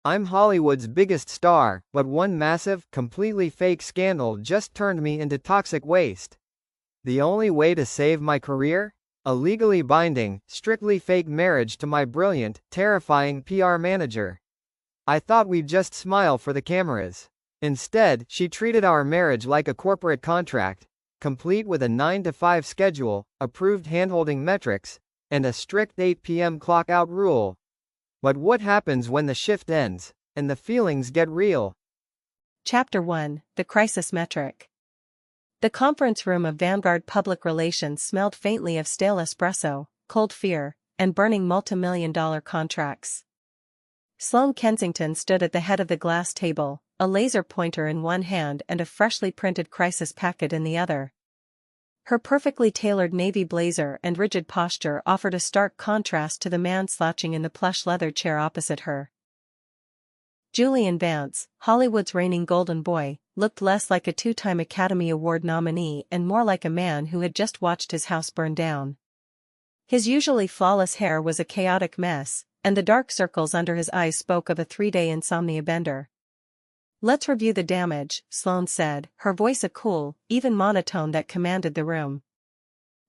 I'm Hollywood's biggest star, but one massive, completely fake scandal just turned me into toxic waste. The only way to save my career? A legally binding, strictly fake marriage to my brilliant, terrifying PR manager. I thought we'd just smile for the cameras. Instead, she treated our marriage like a corporate contract, complete with a 9 to 5 schedule, approved handholding metrics, and a strict 8 p.m. clock-out rule. But what happens when the shift ends, and the feelings get real? Chapter 1: The Crisis Metric. The conference room of Vanguard Public Relations smelled faintly of stale espresso, cold fear, and burning multi-million-dollar contracts. Sloane Kensington stood at the head of the glass table, a laser pointer in one hand and a freshly printed crisis packet in the other. Her perfectly tailored navy blazer and rigid posture offered a stark contrast to the man slouching in the plush leather chair opposite her. Julian Vance, Hollywood's reigning golden boy, looked less like a two-time Academy Award nominee and more like a man who had just watched his house burn down. His usually flawless hair was a chaotic mess, and the dark circles under his eyes spoke of a 3-day insomnia bender. "Let's review the damage," Sloane said, her voice a cool, even monotone that commanded the room.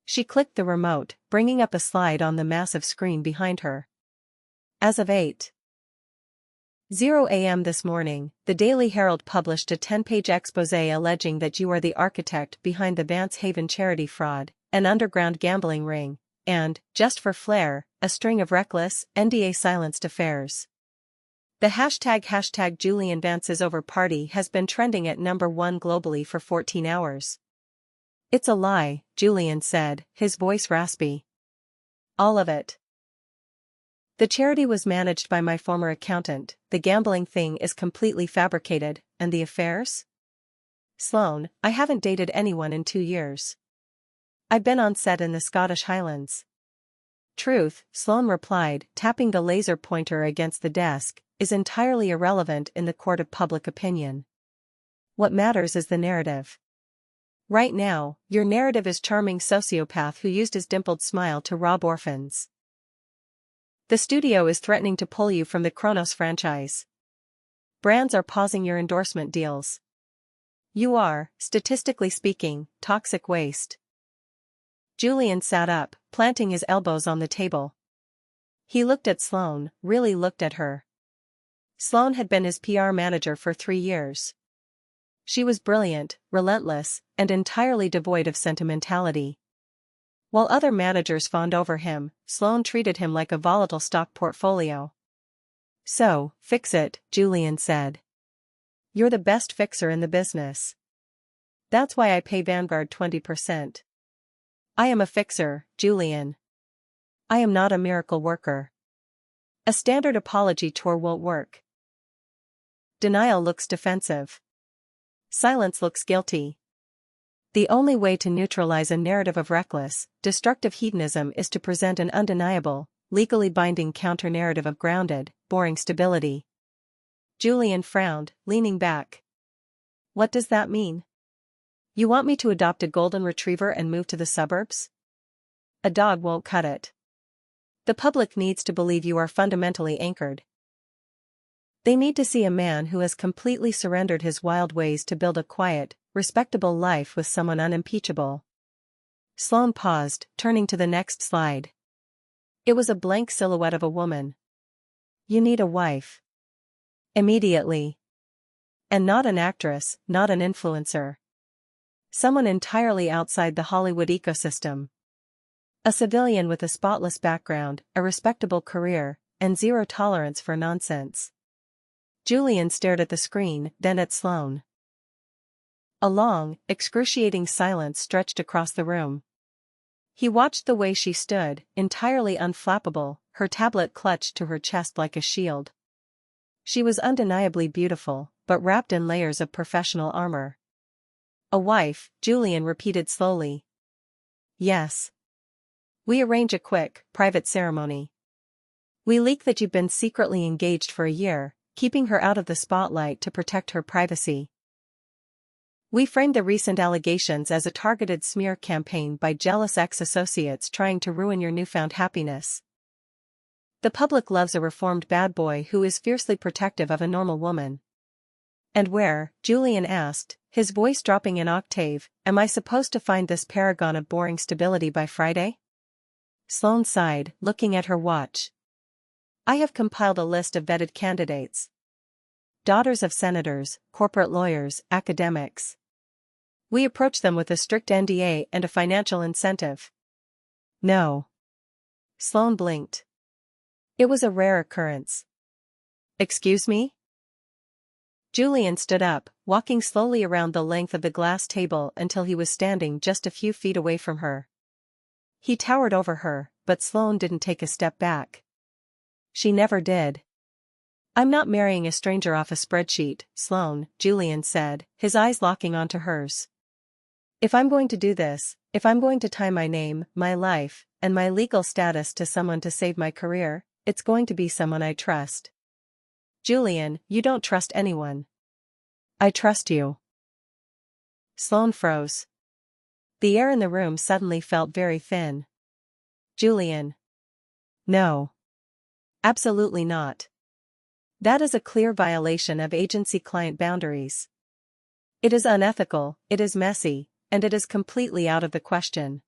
She clicked the remote, bringing up a slide on the massive screen behind her. As of 8:00 a.m. this morning, the Daily Herald published a 10-page exposé alleging that you are the architect behind the Vance Haven charity fraud, an underground gambling ring, and, just for flair, a string of reckless, NDA-silenced affairs. The hashtag Julian Vance is over party has been trending at #1 globally for 14 hours. "It's a lie," Julian said, his voice raspy. "All of it. The charity was managed by my former accountant, the gambling thing is completely fabricated, and the affairs? Sloane, I haven't dated anyone in 2 years. I've been on set in the Scottish Highlands." "Truth," Sloane replied, tapping the laser pointer against the desk, "is entirely irrelevant in the court of public opinion. What matters is the narrative. Right now, your narrative is charming sociopath who used his dimpled smile to rob orphans. The studio is threatening to pull you from the Kronos franchise. Brands are pausing your endorsement deals. You are, statistically speaking, toxic waste." Julian sat up, planting his elbows on the table. He looked at Sloane, really looked at her. Sloane had been his PR manager for 3 years. She was brilliant, relentless, and entirely devoid of sentimentality. While other managers fawned over him, Sloane treated him like a volatile stock portfolio. "So, fix it," Julian said. "You're the best fixer in the business. That's why I pay Vanguard 20%. I am a fixer, Julian. I am not a miracle worker. A standard apology tour won't work. Denial looks defensive. Silence looks guilty. The only way to neutralize a narrative of reckless, destructive hedonism is to present an undeniable, legally binding counter-narrative of grounded, boring stability." Julian frowned, leaning back. "What does that mean? You want me to adopt a golden retriever and move to the suburbs? A dog won't cut it. The public needs to believe you are fundamentally anchored. They need to see a man who has completely surrendered his wild ways to build a quiet, respectable life with someone unimpeachable." Sloane paused, turning to the next slide. It was a blank silhouette of a woman. "You need a wife. Immediately. And not an actress, not an influencer. Someone entirely outside the Hollywood ecosystem. A civilian with a spotless background, a respectable career, and zero tolerance for nonsense." Julian stared at the screen, then at Sloane. A long, excruciating silence stretched across the room. He watched the way she stood, entirely unflappable, her tablet clutched to her chest like a shield. She was undeniably beautiful, but wrapped in layers of professional armor. "A wife," Julian repeated slowly. "Yes. We arrange a quick, private ceremony. We leak that you've been secretly engaged for a year, keeping her out of the spotlight to protect her privacy. We framed the recent allegations as a targeted smear campaign by jealous ex-associates trying to ruin your newfound happiness. The public loves a reformed bad boy who is fiercely protective of a normal woman. And where, Julian asked, his voice dropping an octave, am I supposed to find this paragon of boring stability by Friday? Sloane sighed, looking at her watch. I have compiled a list of vetted candidates. Daughters of senators, corporate lawyers, academics. We approach them with a strict NDA and a financial incentive. No. Sloane blinked. It was a rare occurrence. Excuse me? Julian stood up, walking slowly around the length of the glass table until he was standing just a few feet away from her. He towered over her, but Sloane didn't take a step back. She never did. I'm not marrying a stranger off a spreadsheet, Sloane, Julian said, his eyes locking onto hers. If I'm going to do this, if I'm going to tie my name, my life, and my legal status to someone to save my career, it's going to be someone I trust. Julian, you don't trust anyone. I trust you. Sloane froze. The air in the room suddenly felt very thin. Julian. No. Absolutely not. That is a clear violation of agency-client boundaries. It is unethical, it is messy, and it is completely out of the question.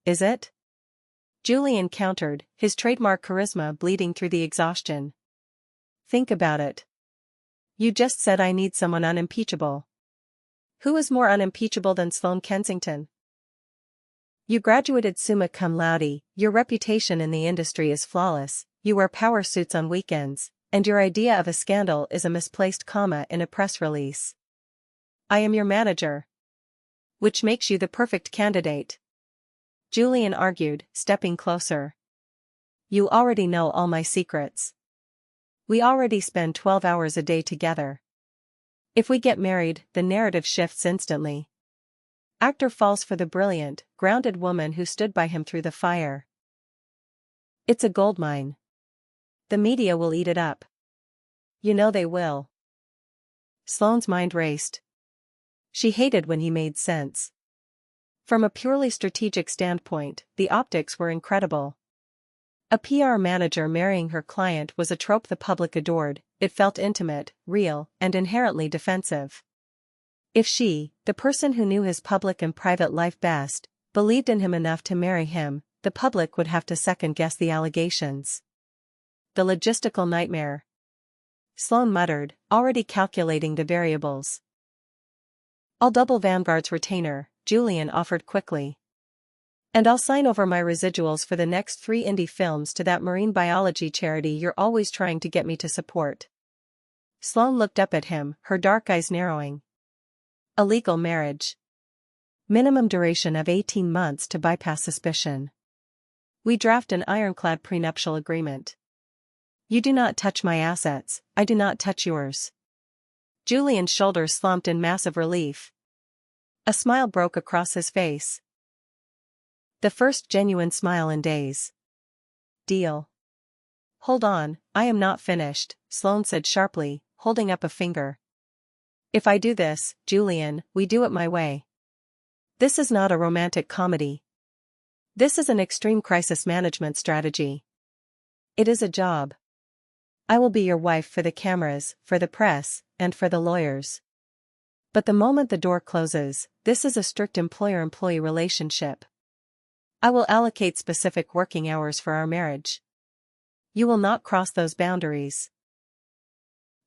Is it? Julian countered, his trademark charisma bleeding through the exhaustion. Think about it. You just said I need someone unimpeachable. Who is more unimpeachable than Sloane Kensington? You graduated summa cum laude, your reputation in the industry is flawless, you wear power suits on weekends, and your idea of a scandal is a misplaced comma in a press release. I am your manager. Which makes you the perfect candidate. Julian argued, stepping closer. You already know all my secrets. We already spend 12 hours a day together. If we get married, the narrative shifts instantly. Actor falls for the brilliant, grounded woman who stood by him through the fire. It's a goldmine. The media will eat it up. You know they will. Sloane's mind raced. She hated when he made sense. From a purely strategic standpoint, the optics were incredible. A PR manager marrying her client was a trope the public adored, it felt intimate, real, and inherently defensive. If she, the person who knew his public and private life best, believed in him enough to marry him, the public would have to second-guess the allegations. The logistical nightmare. Sloane muttered, already calculating the variables. I'll double Vanguard's retainer, Julian offered quickly. And I'll sign over my residuals for the next 3 indie films to that marine biology charity you're always trying to get me to support. Sloane looked up at him, her dark eyes narrowing. A legal marriage. Minimum duration of 18 months to bypass suspicion. We draft an ironclad prenuptial agreement. You do not touch my assets, I do not touch yours. Julian's shoulders slumped in massive relief. A smile broke across his face. The first genuine smile in days. Deal. Hold on, I am not finished, Sloane said sharply, holding up a finger. If I do this, Julian, we do it my way. This is not a romantic comedy. This is an extreme crisis management strategy. It is a job. I will be your wife for the cameras, for the press, and for the lawyers. But the moment the door closes, this is a strict employer-employee relationship. I will allocate specific working hours for our marriage. You will not cross those boundaries.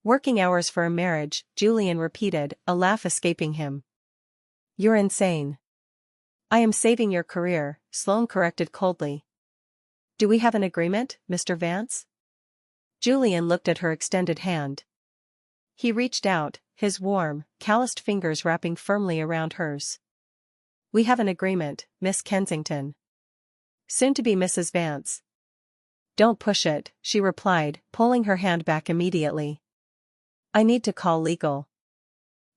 Working hours for a marriage, Julian repeated, a laugh escaping him. You're insane. I am saving your career, Sloane corrected coldly. Do we have an agreement, Mr. Vance? Julian looked at her extended hand. He reached out, his warm, calloused fingers wrapping firmly around hers. We have an agreement, Miss Kensington. Soon to be Mrs. Vance. Don't push it, she replied, pulling her hand back immediately. I need to call legal.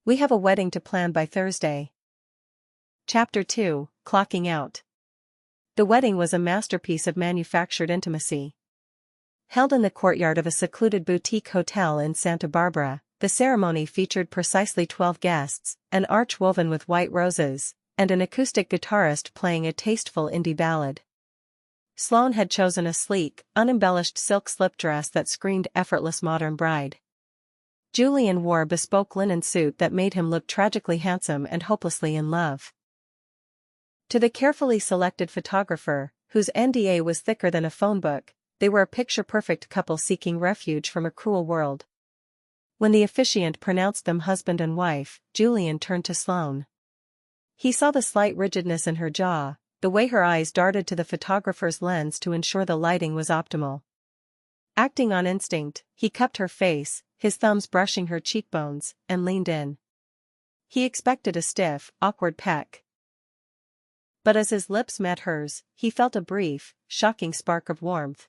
We have a wedding to plan by Thursday. Chapter 2, Clocking Out. The wedding was a masterpiece of manufactured intimacy. Held in the courtyard of a secluded boutique hotel in Santa Barbara, the ceremony featured precisely 12 guests, an arch woven with white roses, and an acoustic guitarist playing a tasteful indie ballad. Sloane had chosen a sleek, unembellished silk slip dress that screamed effortless modern bride. Julian wore a bespoke linen suit that made him look tragically handsome and hopelessly in love. To the carefully selected photographer, whose NDA was thicker than a phone book, they were a picture-perfect couple seeking refuge from a cruel world. When the officiant pronounced them husband and wife, Julian turned to Sloane. He saw the slight rigidness in her jaw, the way her eyes darted to the photographer's lens to ensure the lighting was optimal. Acting on instinct, he cupped her face, his thumbs brushing her cheekbones, and leaned in. He expected a stiff, awkward peck. But as his lips met hers, he felt a brief, shocking spark of warmth.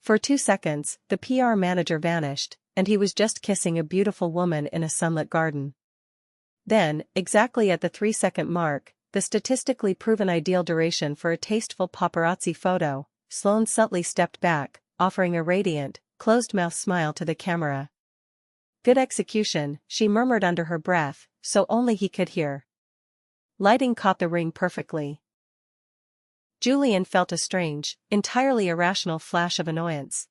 For 2 seconds, the PR manager vanished, and he was just kissing a beautiful woman in a sunlit garden. Then, exactly at the 3-second mark, the statistically proven ideal duration for a tasteful paparazzi photo, Sloane subtly stepped back, offering a radiant, closed-mouth smile to the camera. "Good execution," she murmured under her breath, so only he could hear. Lighting caught the ring perfectly. Julian felt a strange, entirely irrational flash of annoyance.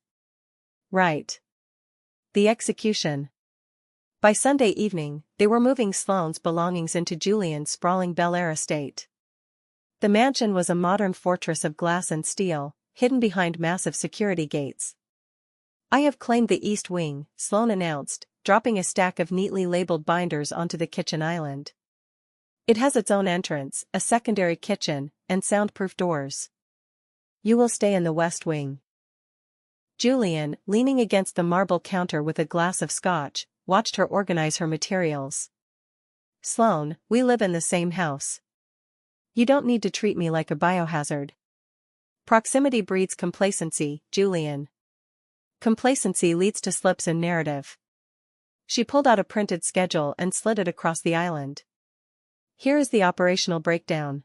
Right. The execution. By Sunday evening, they were moving Sloane's belongings into Julian's sprawling Bel Air estate. The mansion was a modern fortress of glass and steel, hidden behind massive security gates. "I have claimed the East Wing," Sloane announced, dropping a stack of neatly labeled binders onto the kitchen island. "It has its own entrance, a secondary kitchen, and soundproof doors. You will stay in the West Wing." Julian, leaning against the marble counter with a glass of scotch, watched her organize her materials. "Sloane, we live in the same house. You don't need to treat me like a biohazard." "Proximity breeds complacency, Julian. Complacency leads to slips in narrative." She pulled out a printed schedule and slid it across the island. "Here is the operational breakdown."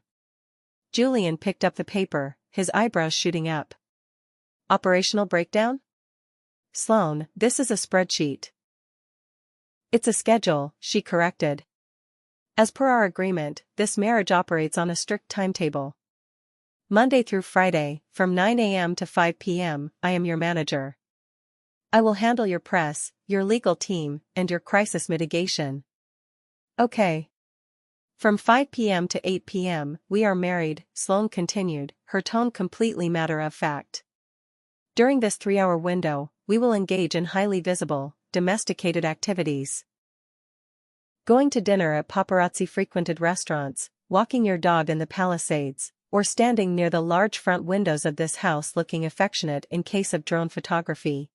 Julian picked up the paper, his eyebrows shooting up. "Operational breakdown?" "Sloane, this is a spreadsheet." "It's a schedule," she corrected. "As per our agreement, this marriage operates on a strict timetable. Monday through Friday, from 9 a.m. to 5 p.m., I am your manager. I will handle your press, your legal team, and your crisis mitigation." "Okay." "From 5 p.m. to 8 p.m., we are married," Sloane continued, her tone completely matter-of-fact. "During this 3-hour window, we will engage in highly visible, domesticated activities. Going to dinner at paparazzi-frequented restaurants, walking your dog in the Palisades, or standing near the large front windows of this house looking affectionate in case of drone photography.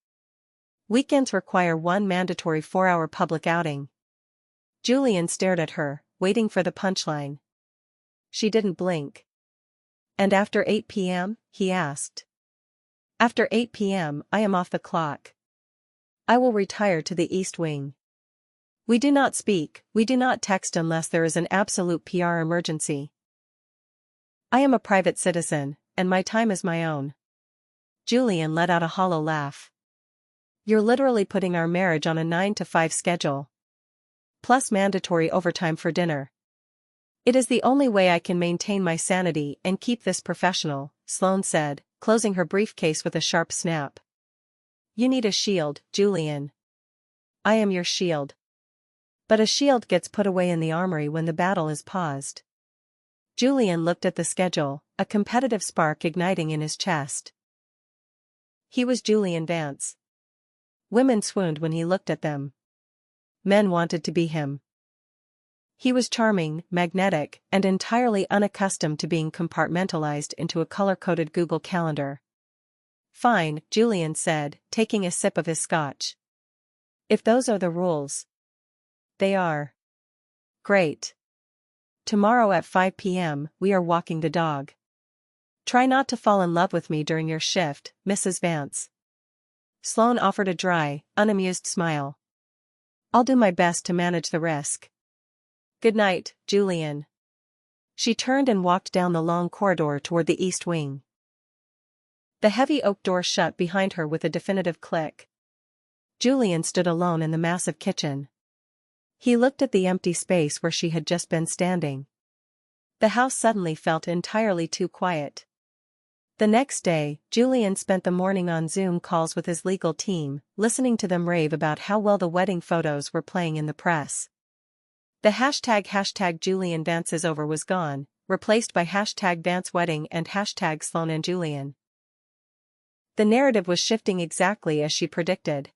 Weekends require one mandatory 4-hour public outing." Julian stared at her, waiting for the punchline. She didn't blink. "And after 8 p.m., he asked. "After 8 p.m., I am off the clock. I will retire to the East Wing. We do not speak, we do not text unless there is an absolute PR emergency. I am a private citizen, and my time is my own." Julian let out a hollow laugh. "You're literally putting our marriage on a 9 to 5 schedule. Plus mandatory overtime for dinner. It is the only way I can maintain my sanity and keep this professional," Sloane said, closing her briefcase with a sharp snap. "You need a shield, Julian. I am your shield. But a shield gets put away in the armory when the battle is paused." Julian looked at the schedule, a competitive spark igniting in his chest. He was Julian Vance. Women swooned when he looked at them. Men wanted to be him. He was charming, magnetic, and entirely unaccustomed to being compartmentalized into a color-coded Google Calendar. "Fine," Julian said, taking a sip of his scotch. "If those are the rules." "They are." "Great. Tomorrow at 5 p.m., we are walking the dog. Try not to fall in love with me during your shift, Mrs. Vance." Sloane offered a dry, unamused smile. "I'll do my best to manage the risk. Good night, Julian." She turned and walked down the long corridor toward the East Wing. The heavy oak door shut behind her with a definitive click. Julian stood alone in the massive kitchen. He looked at the empty space where she had just been standing. The house suddenly felt entirely too quiet. The next day, Julian spent the morning on Zoom calls with his legal team, listening to them rave about how well the wedding photos were playing in the press. The hashtag Julian Vance is over was gone, replaced by hashtag Vance Wedding and hashtag Sloane and Julian. The narrative was shifting exactly as she predicted.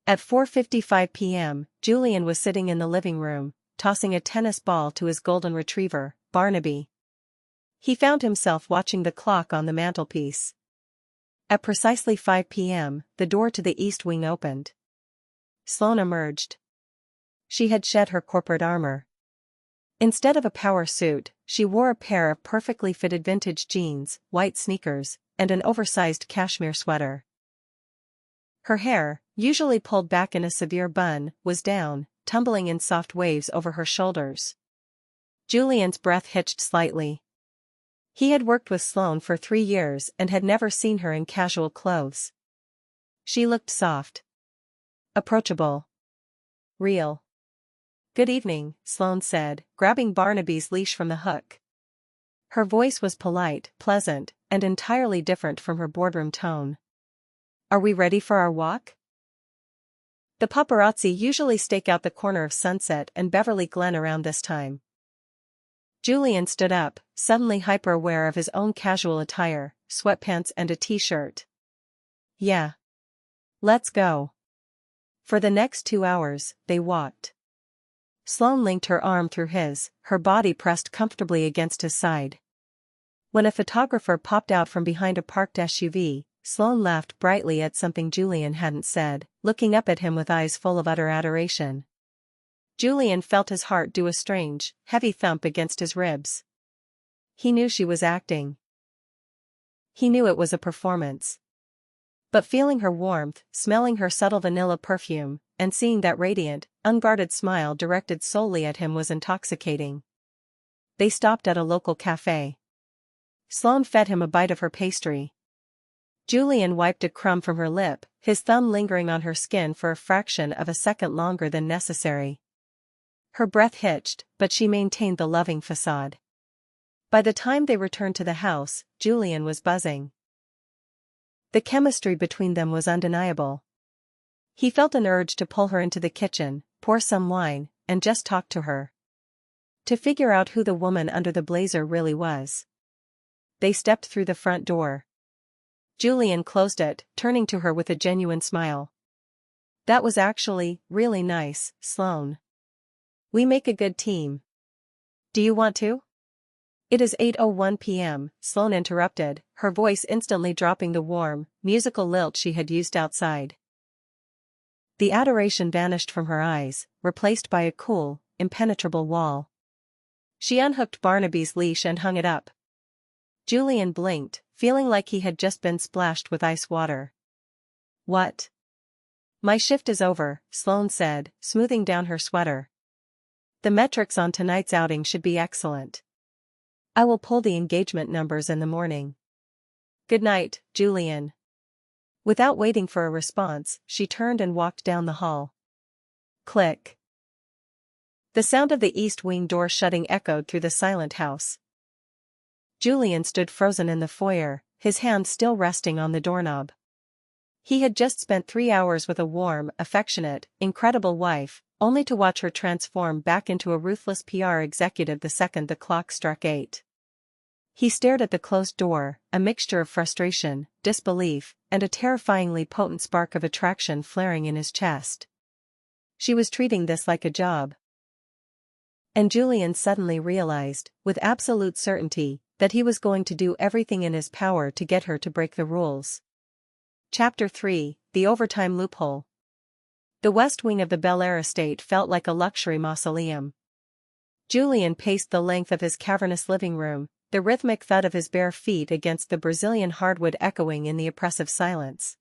At 4:55 p.m., Julian was sitting in the living room, tossing a tennis ball to his golden retriever, Barnaby. He found himself watching the clock on the mantelpiece. At precisely 5 p.m., the door to the east wing opened. Sloane emerged. She had shed her corporate armor. Instead of a power suit, she wore a pair of perfectly fitted vintage jeans, white sneakers, and an oversized cashmere sweater. Her hair, usually pulled back in a severe bun, was down, tumbling in soft waves over her shoulders. Julian's breath hitched slightly. He had worked with Sloane for 3 years and had never seen her in casual clothes. She looked soft. Approachable. Real. "Good evening," Sloane said, grabbing Barnaby's leash from the hook. Her voice was polite, pleasant, and entirely different from her boardroom tone. "Are we ready for our walk?" The paparazzi usually stake out the corner of Sunset and Beverly Glen around this time. Julian stood up, suddenly hyper-aware of his own casual attire, sweatpants and a t-shirt. "Yeah. Let's go." For the next 2 hours, they walked. Sloane linked her arm through his, her body pressed comfortably against his side. When a photographer popped out from behind a parked SUV, Sloane laughed brightly at something Julian hadn't said, looking up at him with eyes full of utter adoration. Julian felt his heart do a strange, heavy thump against his ribs. He knew she was acting. He knew it was a performance. But feeling her warmth, smelling her subtle vanilla perfume, and seeing that radiant, unguarded smile directed solely at him was intoxicating. They stopped at a local cafe. Sloane fed him a bite of her pastry. Julian wiped a crumb from her lip, his thumb lingering on her skin for a fraction of a second longer than necessary. Her breath hitched, but she maintained the loving facade. By the time they returned to the house, Julian was buzzing. The chemistry between them was undeniable. He felt an urge to pull her into the kitchen, pour some wine, and just talk to her. To figure out who the woman under the blazer really was. They stepped through the front door. Julian closed it, turning to her with a genuine smile. "That was actually really nice, Sloane. We make a good team. Do you want to?" "It is 8:01 p.m., Sloane interrupted, her voice instantly dropping the warm, musical lilt she had used outside. The adoration vanished from her eyes, replaced by a cool, impenetrable wall. She unhooked Barnaby's leash and hung it up. Julian blinked, feeling like he had just been splashed with ice water. "What?" "My shift is over," Sloane said, smoothing down her sweater. "The metrics on tonight's outing should be excellent. I will pull the engagement numbers in the morning. Good night, Julian." Without waiting for a response, she turned and walked down the hall. Click. The sound of the east wing door shutting echoed through the silent house. Julian stood frozen in the foyer, his hand still resting on the doorknob. He had just spent 3 hours with a warm, affectionate, incredible wife, only to watch her transform back into a ruthless PR executive the second the clock struck 8. He stared at the closed door, a mixture of frustration, disbelief, and a terrifyingly potent spark of attraction flaring in his chest. She was treating this like a job. And Julian suddenly realized, with absolute certainty, that he was going to do everything in his power to get her to break the rules. Chapter 3: The Overtime Loophole. The west wing of the Bel Air estate felt like a luxury mausoleum. Julian paced the length of his cavernous living room, the rhythmic thud of his bare feet against the Brazilian hardwood echoing in the oppressive silence.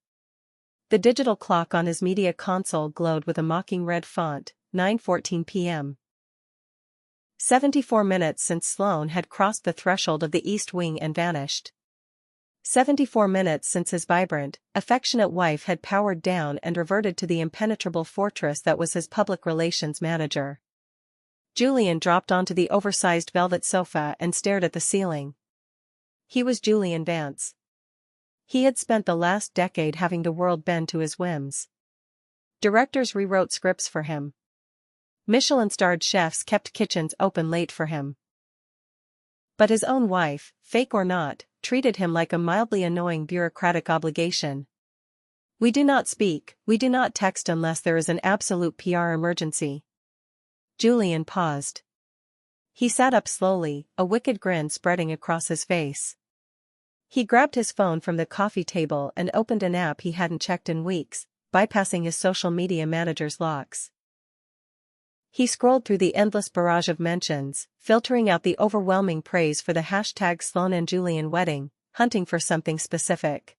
The digital clock on his media console glowed with a mocking red font, 9:14 p.m. 74 minutes since Sloane had crossed the threshold of the east wing and vanished. 74 minutes since his vibrant, affectionate wife had powered down and reverted to the impenetrable fortress that was his public relations manager. Julian dropped onto the oversized velvet sofa and stared at the ceiling. He was Julian Vance. He had spent the last decade having the world bend to his whims. Directors rewrote scripts for him. Michelin-starred chefs kept kitchens open late for him. But his own wife, fake or not, treated him like a mildly annoying bureaucratic obligation. We do not speak, we do not text unless there is an absolute PR emergency. Julian paused. He sat up slowly, a wicked grin spreading across his face. He grabbed his phone from the coffee table and opened an app he hadn't checked in weeks, bypassing his social media manager's locks. He scrolled through the endless barrage of mentions, filtering out the overwhelming praise for the hashtag Sloane and Julian wedding, hunting for something specific.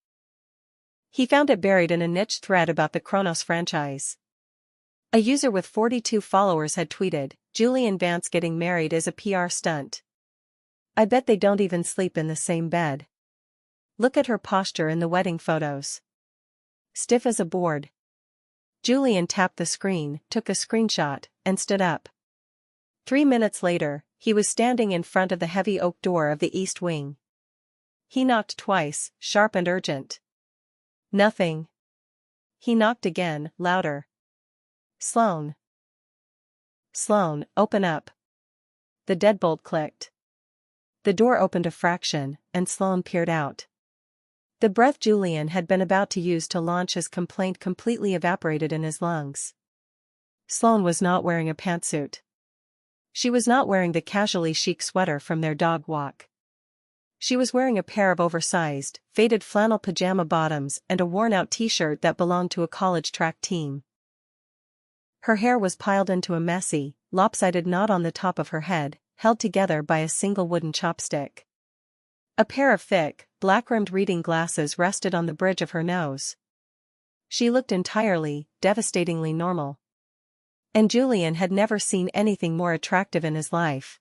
He found it buried in a niche thread about the Kronos franchise. A user with 42 followers had tweeted, "Julian Vance getting married is a PR stunt. I bet they don't even sleep in the same bed. Look at her posture in the wedding photos. Stiff as a board." Julian tapped the screen, took a screenshot, and stood up. 3 minutes later, he was standing in front of the heavy oak door of the east wing. He knocked twice, sharp and urgent. Nothing. He knocked again, louder. "Sloane. Sloane, open up." The deadbolt clicked. The door opened a fraction, and Sloane peered out. The breath Julian had been about to use to launch his complaint completely evaporated in his lungs. Sloane was not wearing a pantsuit. She was not wearing the casually chic sweater from their dog walk. She was wearing a pair of oversized, faded flannel pajama bottoms and a worn-out t-shirt that belonged to a college track team. Her hair was piled into a messy, lopsided knot on the top of her head, held together by a single wooden chopstick. A pair of thick, black-rimmed reading glasses rested on the bridge of her nose. She looked entirely, devastatingly normal. And Julian had never seen anything more attractive in his life.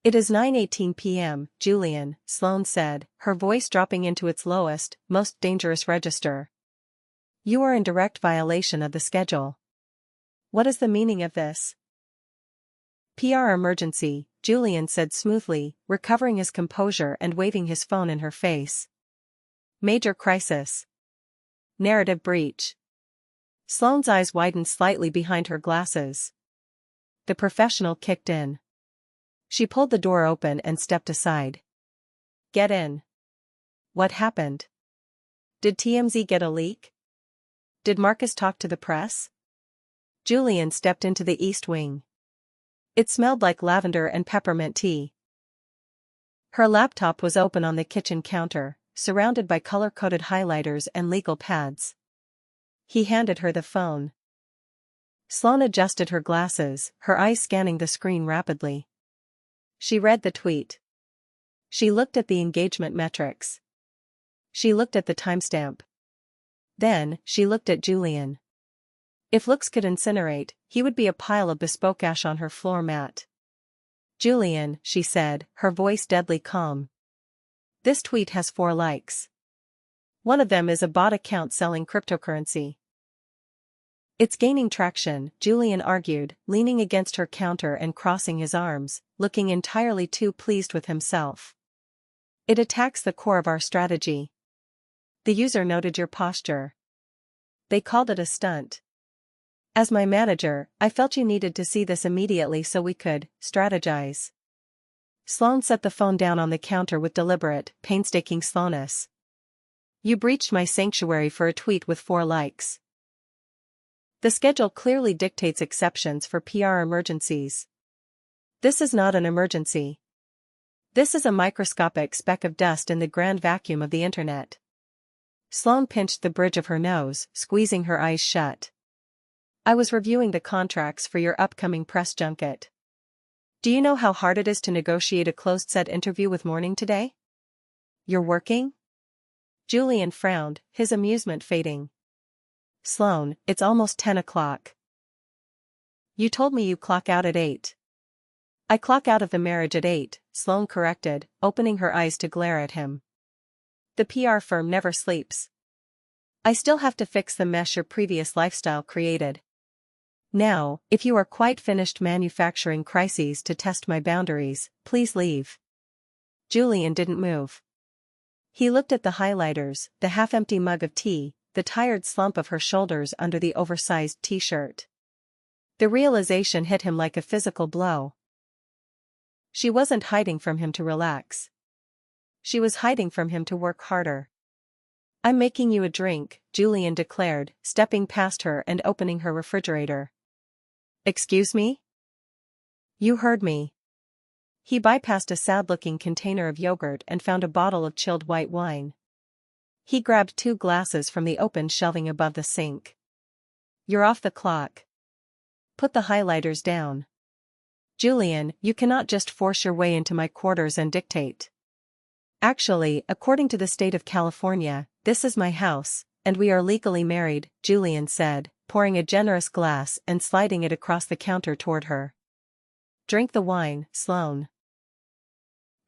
"It is 9:18 p.m., Julian," Sloane said, her voice dropping into its lowest, most dangerous register. "You are in direct violation of the schedule. What is the meaning of this?" "PR emergency," Julian said smoothly, recovering his composure and waving his phone in her face. "Major crisis. Narrative breach." Sloane's eyes widened slightly behind her glasses. The professional kicked in. She pulled the door open and stepped aside. "Get in." "What happened? Did TMZ get a leak? Did Marcus talk to the press?" Julian stepped into the east wing. It smelled like lavender and peppermint tea. Her laptop was open on the kitchen counter, surrounded by color-coded highlighters and legal pads. He handed her the phone. Sloane adjusted her glasses, her eyes scanning the screen rapidly. She read the tweet. She looked at the engagement metrics. She looked at the timestamp. Then, she looked at Julian. If looks could incinerate, he would be a pile of bespoke ash on her floor mat. "Julian," she said, her voice deadly calm. "This tweet has 4 likes. One of them is a bot account selling cryptocurrency." "It's gaining traction," Julian argued, leaning against her counter and crossing his arms, looking entirely too pleased with himself. "It attacks the core of our strategy. The user noted your posture. They called it a stunt. As my manager, I felt you needed to see this immediately so we could strategize." Sloane set the phone down on the counter with deliberate, painstaking slowness. "You breached my sanctuary for a tweet with 4 likes. The schedule clearly dictates exceptions for PR emergencies. This is not an emergency. This is a microscopic speck of dust in the grand vacuum of the internet." Sloane pinched the bridge of her nose, squeezing her eyes shut. "I was reviewing the contracts for your upcoming press junket. Do you know how hard it is to negotiate a closed-set interview with Morning today? You're working?" Julian frowned, his amusement fading. "Sloane, it's almost 10 o'clock. You told me you clock out at 8. "I clock out of the marriage at 8, Sloane corrected, opening her eyes to glare at him. "The PR firm never sleeps. I still have to fix the mess your previous lifestyle created. Now, if you are quite finished manufacturing crises to test my boundaries, please leave." Julian didn't move. He looked at the highlighters, the half-empty mug of tea, the tired slump of her shoulders under the oversized t-shirt. The realization hit him like a physical blow. She wasn't hiding from him to relax. She was hiding from him to work harder. "I'm making you a drink," Julian declared, stepping past her and opening her refrigerator. "Excuse me?" "You heard me." He bypassed a sad-looking container of yogurt and found a bottle of chilled white wine. He grabbed 2 glasses from the open shelving above the sink. "You're off the clock. Put the highlighters down." "Julian, you cannot just force your way into my quarters and dictate." "Actually, according to the state of California, this is my house, and we are legally married," Julian said, pouring a generous glass and sliding it across the counter toward her. "Drink the wine, Sloane.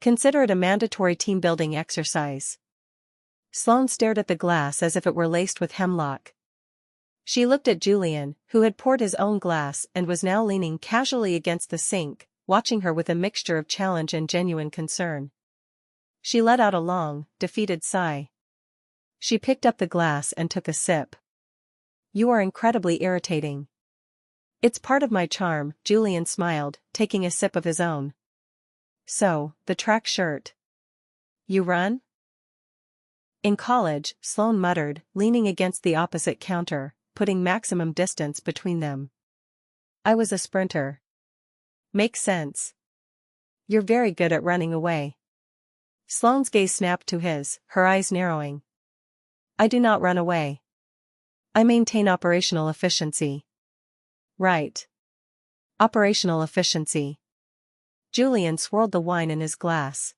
Consider it a mandatory team-building exercise." Sloane stared at the glass as if it were laced with hemlock. She looked at Julian, who had poured his own glass and was now leaning casually against the sink, watching her with a mixture of challenge and genuine concern. She let out a long, defeated sigh. She picked up the glass and took a sip. "You are incredibly irritating." "It's part of my charm," Julian smiled, taking a sip of his own. "So, the track shirt. You run?" "In college," Sloane muttered, leaning against the opposite counter, putting maximum distance between them. "I was a sprinter." "Makes sense. You're very good at running away." Sloane's gaze snapped to his, her eyes narrowing. "I do not run away. I maintain operational efficiency." "Right. Operational efficiency." Julian swirled the wine in his glass.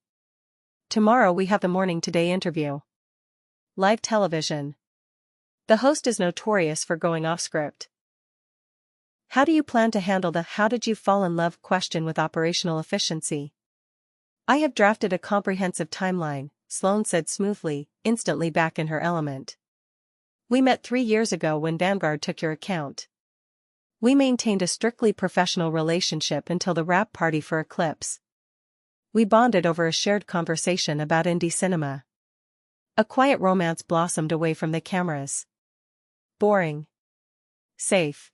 "Tomorrow we have the Morning Today interview. Live television. The host is notorious for going off script. How do you plan to handle the 'how did you fall in love' question with operational efficiency?" "I have drafted a comprehensive timeline," Sloane said smoothly, instantly back in her element. "We met 3 years ago when Vanguard took your account. We maintained a strictly professional relationship until the wrap party for Eclipse. We bonded over a shared conversation about indie cinema. A quiet romance blossomed away from the cameras." "Boring. Safe."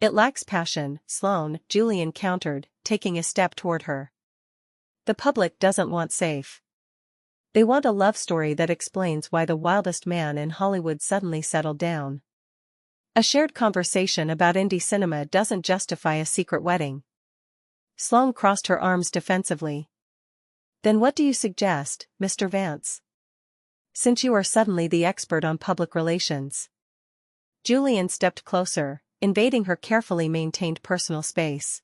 "It lacks passion, Sloane," Julian countered, taking a step toward her. "The public doesn't want safe. They want a love story that explains why the wildest man in Hollywood suddenly settled down. A shared conversation about indie cinema doesn't justify a secret wedding." Sloane crossed her arms defensively. "Then what do you suggest, Mr. Vance? Since you are suddenly the expert on public relations." Julian stepped closer, invading her carefully maintained personal space.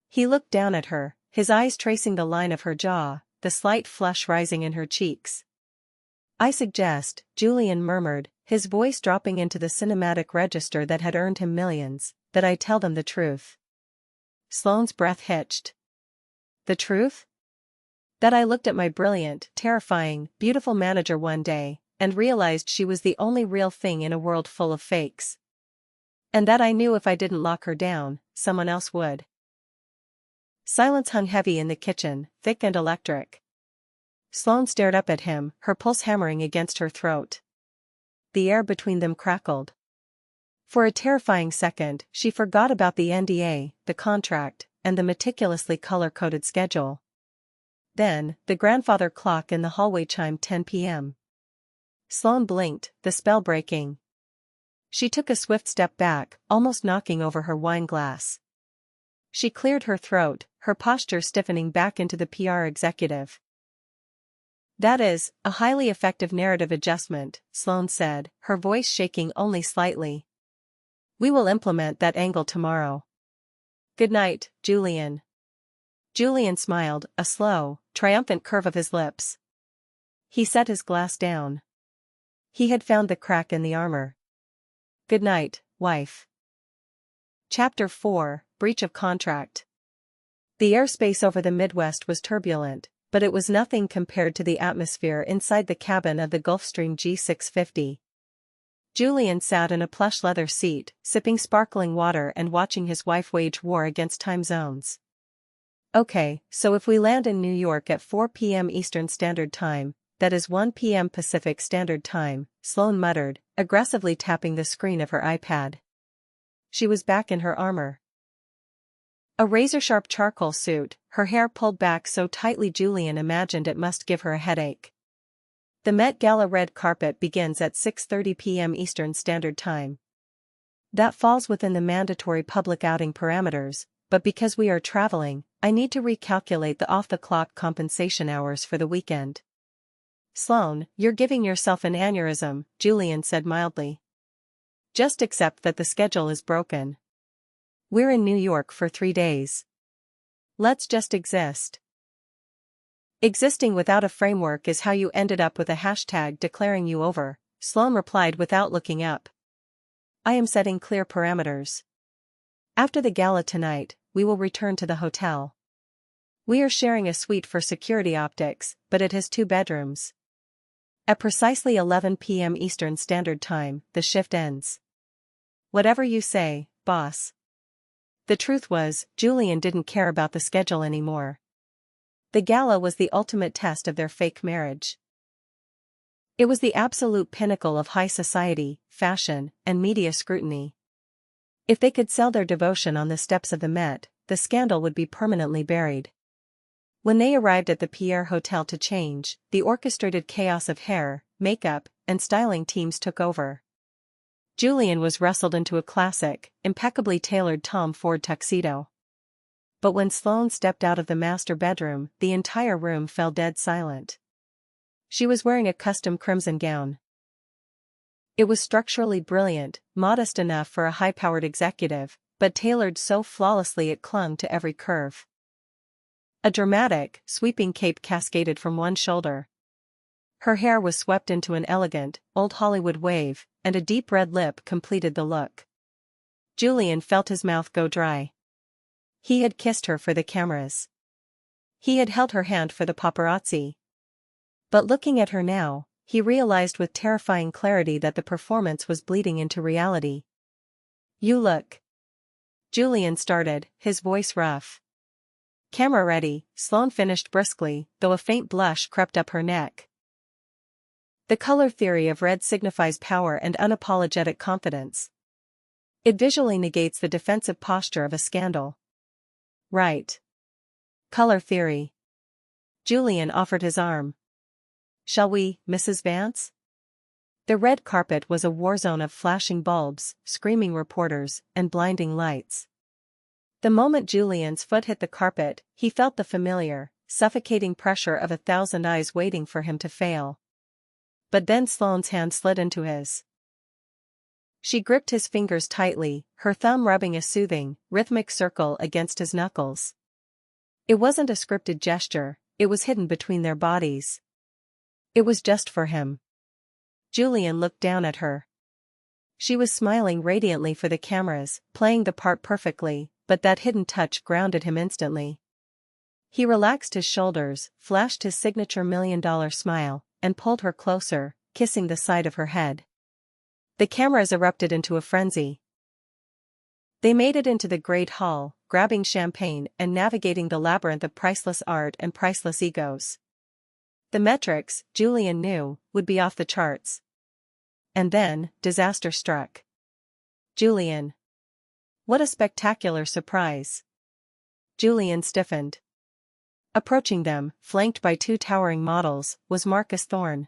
He looked down at her, his eyes tracing the line of her jaw, the slight flush rising in her cheeks. "I suggest," Julian murmured, his voice dropping into the cinematic register that had earned him millions, "that I tell them the truth." Sloane's breath hitched. "The truth?" "That I looked at my brilliant, terrifying, beautiful manager one day, and realized she was the only real thing in a world full of fakes. And that I knew if I didn't lock her down, someone else would." Silence hung heavy in the kitchen, thick and electric. Sloane stared up at him, her pulse hammering against her throat. The air between them crackled. For a terrifying second, she forgot about the NDA, the contract, and the meticulously color-coded schedule. Then, the grandfather clock in the hallway chimed 10 p.m. Sloane blinked, the spell breaking. She took a swift step back, almost knocking over her wine glass. She cleared her throat, her posture stiffening back into the PR executive. "That is, a highly effective narrative adjustment," Sloane said, her voice shaking only slightly. "We will implement that angle tomorrow. Good night, Julian." Julian smiled, a slow, triumphant curve of his lips. He set his glass down. He had found the crack in the armor. "Good night, wife." Chapter 4, Breach of Contract. The airspace over the Midwest was turbulent, but it was nothing compared to the atmosphere inside the cabin of the Gulfstream G650. Julian sat in a plush leather seat, sipping sparkling water and watching his wife wage war against time zones. Okay, so if we land in New York at 4 p.m. Eastern Standard Time, that is 1 p.m. Pacific Standard Time, Sloane muttered, aggressively tapping the screen of her iPad. She was back in her armor. A razor-sharp charcoal suit, her hair pulled back so tightly Julian imagined it must give her a headache. The Met Gala red carpet begins at 6:30 p.m. Eastern Standard Time. That falls within the mandatory public outing parameters, but because we are traveling, I need to recalculate the off-the-clock compensation hours for the weekend. Sloane, you're giving yourself an aneurysm, Julian said mildly. Just accept that the schedule is broken. We're in New York for 3 days. Let's just exist. Existing without a framework is how you ended up with a hashtag declaring you over, Sloane replied without looking up. I am setting clear parameters. After the gala tonight, we will return to the hotel. We are sharing a suite for security optics, but it has 2 bedrooms. At precisely 11 p.m. Eastern Standard Time, the shift ends. Whatever you say, boss. The truth was, Julian didn't care about the schedule anymore. The gala was the ultimate test of their fake marriage. It was the absolute pinnacle of high society, fashion, and media scrutiny. If they could sell their devotion on the steps of the Met, the scandal would be permanently buried. When they arrived at the Pierre Hotel to change, the orchestrated chaos of hair, makeup, and styling teams took over. Julian was wrestled into a classic, impeccably tailored Tom Ford tuxedo. But when Sloane stepped out of the master bedroom, the entire room fell dead silent. She was wearing a custom crimson gown. It was structurally brilliant, modest enough for a high-powered executive, but tailored so flawlessly it clung to every curve. A dramatic, sweeping cape cascaded from one shoulder. Her hair was swept into an elegant, old Hollywood wave, and a deep red lip completed the look. Julian felt his mouth go dry. He had kissed her for the cameras. He had held her hand for the paparazzi. But looking at her now, he realized with terrifying clarity that the performance was bleeding into reality. You look. Julian started, his voice rough. Camera ready, Sloane finished briskly, though a faint blush crept up her neck. The color theory of red signifies power and unapologetic confidence. It visually negates the defensive posture of a scandal. Right. Color theory. Julian offered his arm. Shall we, Mrs. Vance? The red carpet was a war zone of flashing bulbs, screaming reporters, and blinding lights. The moment Julian's foot hit the carpet, he felt the familiar, suffocating pressure of 1,000 eyes waiting for him to fail. But then Sloane's hand slid into his. She gripped his fingers tightly, her thumb rubbing a soothing, rhythmic circle against his knuckles. It wasn't a scripted gesture, it was hidden between their bodies. It was just for him. Julian looked down at her. She was smiling radiantly for the cameras, playing the part perfectly, but that hidden touch grounded him instantly. He relaxed his shoulders, flashed his signature $1,000,000 smile, and pulled her closer, kissing the side of her head. The cameras erupted into a frenzy. They made it into the Great Hall, grabbing champagne and navigating the labyrinth of priceless art and priceless egos. The metrics, Julian knew, would be off the charts. And then, disaster struck. Julian. What a spectacular surprise. Julian stiffened. Approaching them, flanked by 2 towering models, was Marcus Thorne.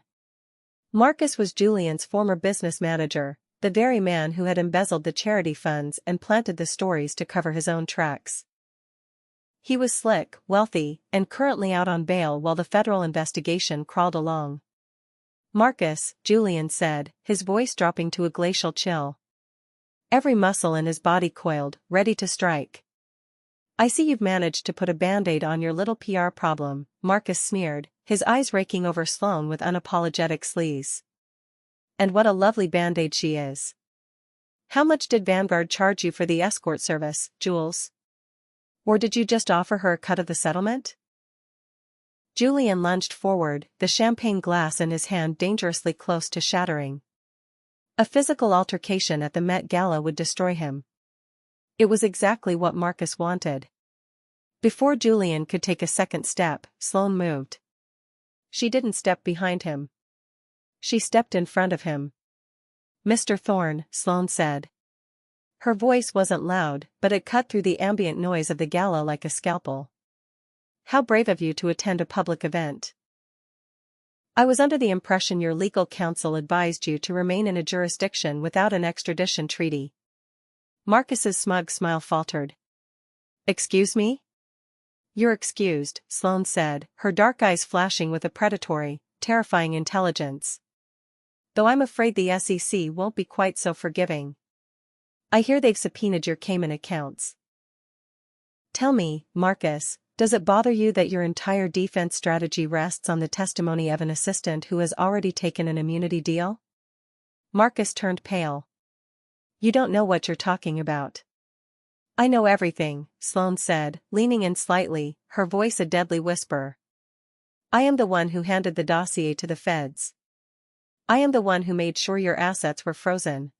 Marcus was Julian's former business manager, the very man who had embezzled the charity funds and planted the stories to cover his own tracks. He was slick, wealthy, and currently out on bail while the federal investigation crawled along. Marcus, Julian said, his voice dropping to a glacial chill. Every muscle in his body coiled, ready to strike. I see you've managed to put a band-aid on your little PR problem, Marcus sneered, his eyes raking over Sloane with unapologetic sleaze. And what a lovely band-aid she is. How much did Vanguard charge you for the escort service, Jules? Or did you just offer her a cut of the settlement? Julian lunged forward, the champagne glass in his hand dangerously close to shattering. A physical altercation at the Met Gala would destroy him. It was exactly what Marcus wanted. Before Julian could take a second step, Sloane moved. She didn't step behind him. She stepped in front of him. "Mr. Thorne," Sloane said. Her voice wasn't loud, but it cut through the ambient noise of the gala like a scalpel. "How brave of you to attend a public event. I was under the impression your legal counsel advised you to remain in a jurisdiction without an extradition treaty." Marcus's smug smile faltered. "Excuse me?" "You're excused," Sloane said, her dark eyes flashing with a predatory, terrifying intelligence. "Though I'm afraid the SEC won't be quite so forgiving. I hear they've subpoenaed your Cayman accounts. Tell me, Marcus, does it bother you that your entire defense strategy rests on the testimony of an assistant who has already taken an immunity deal?" Marcus turned pale. "You don't know what you're talking about." "I know everything," Sloane said, leaning in slightly, her voice a deadly whisper. "I am the one who handed the dossier to the feds. I am the one who made sure your assets were frozen.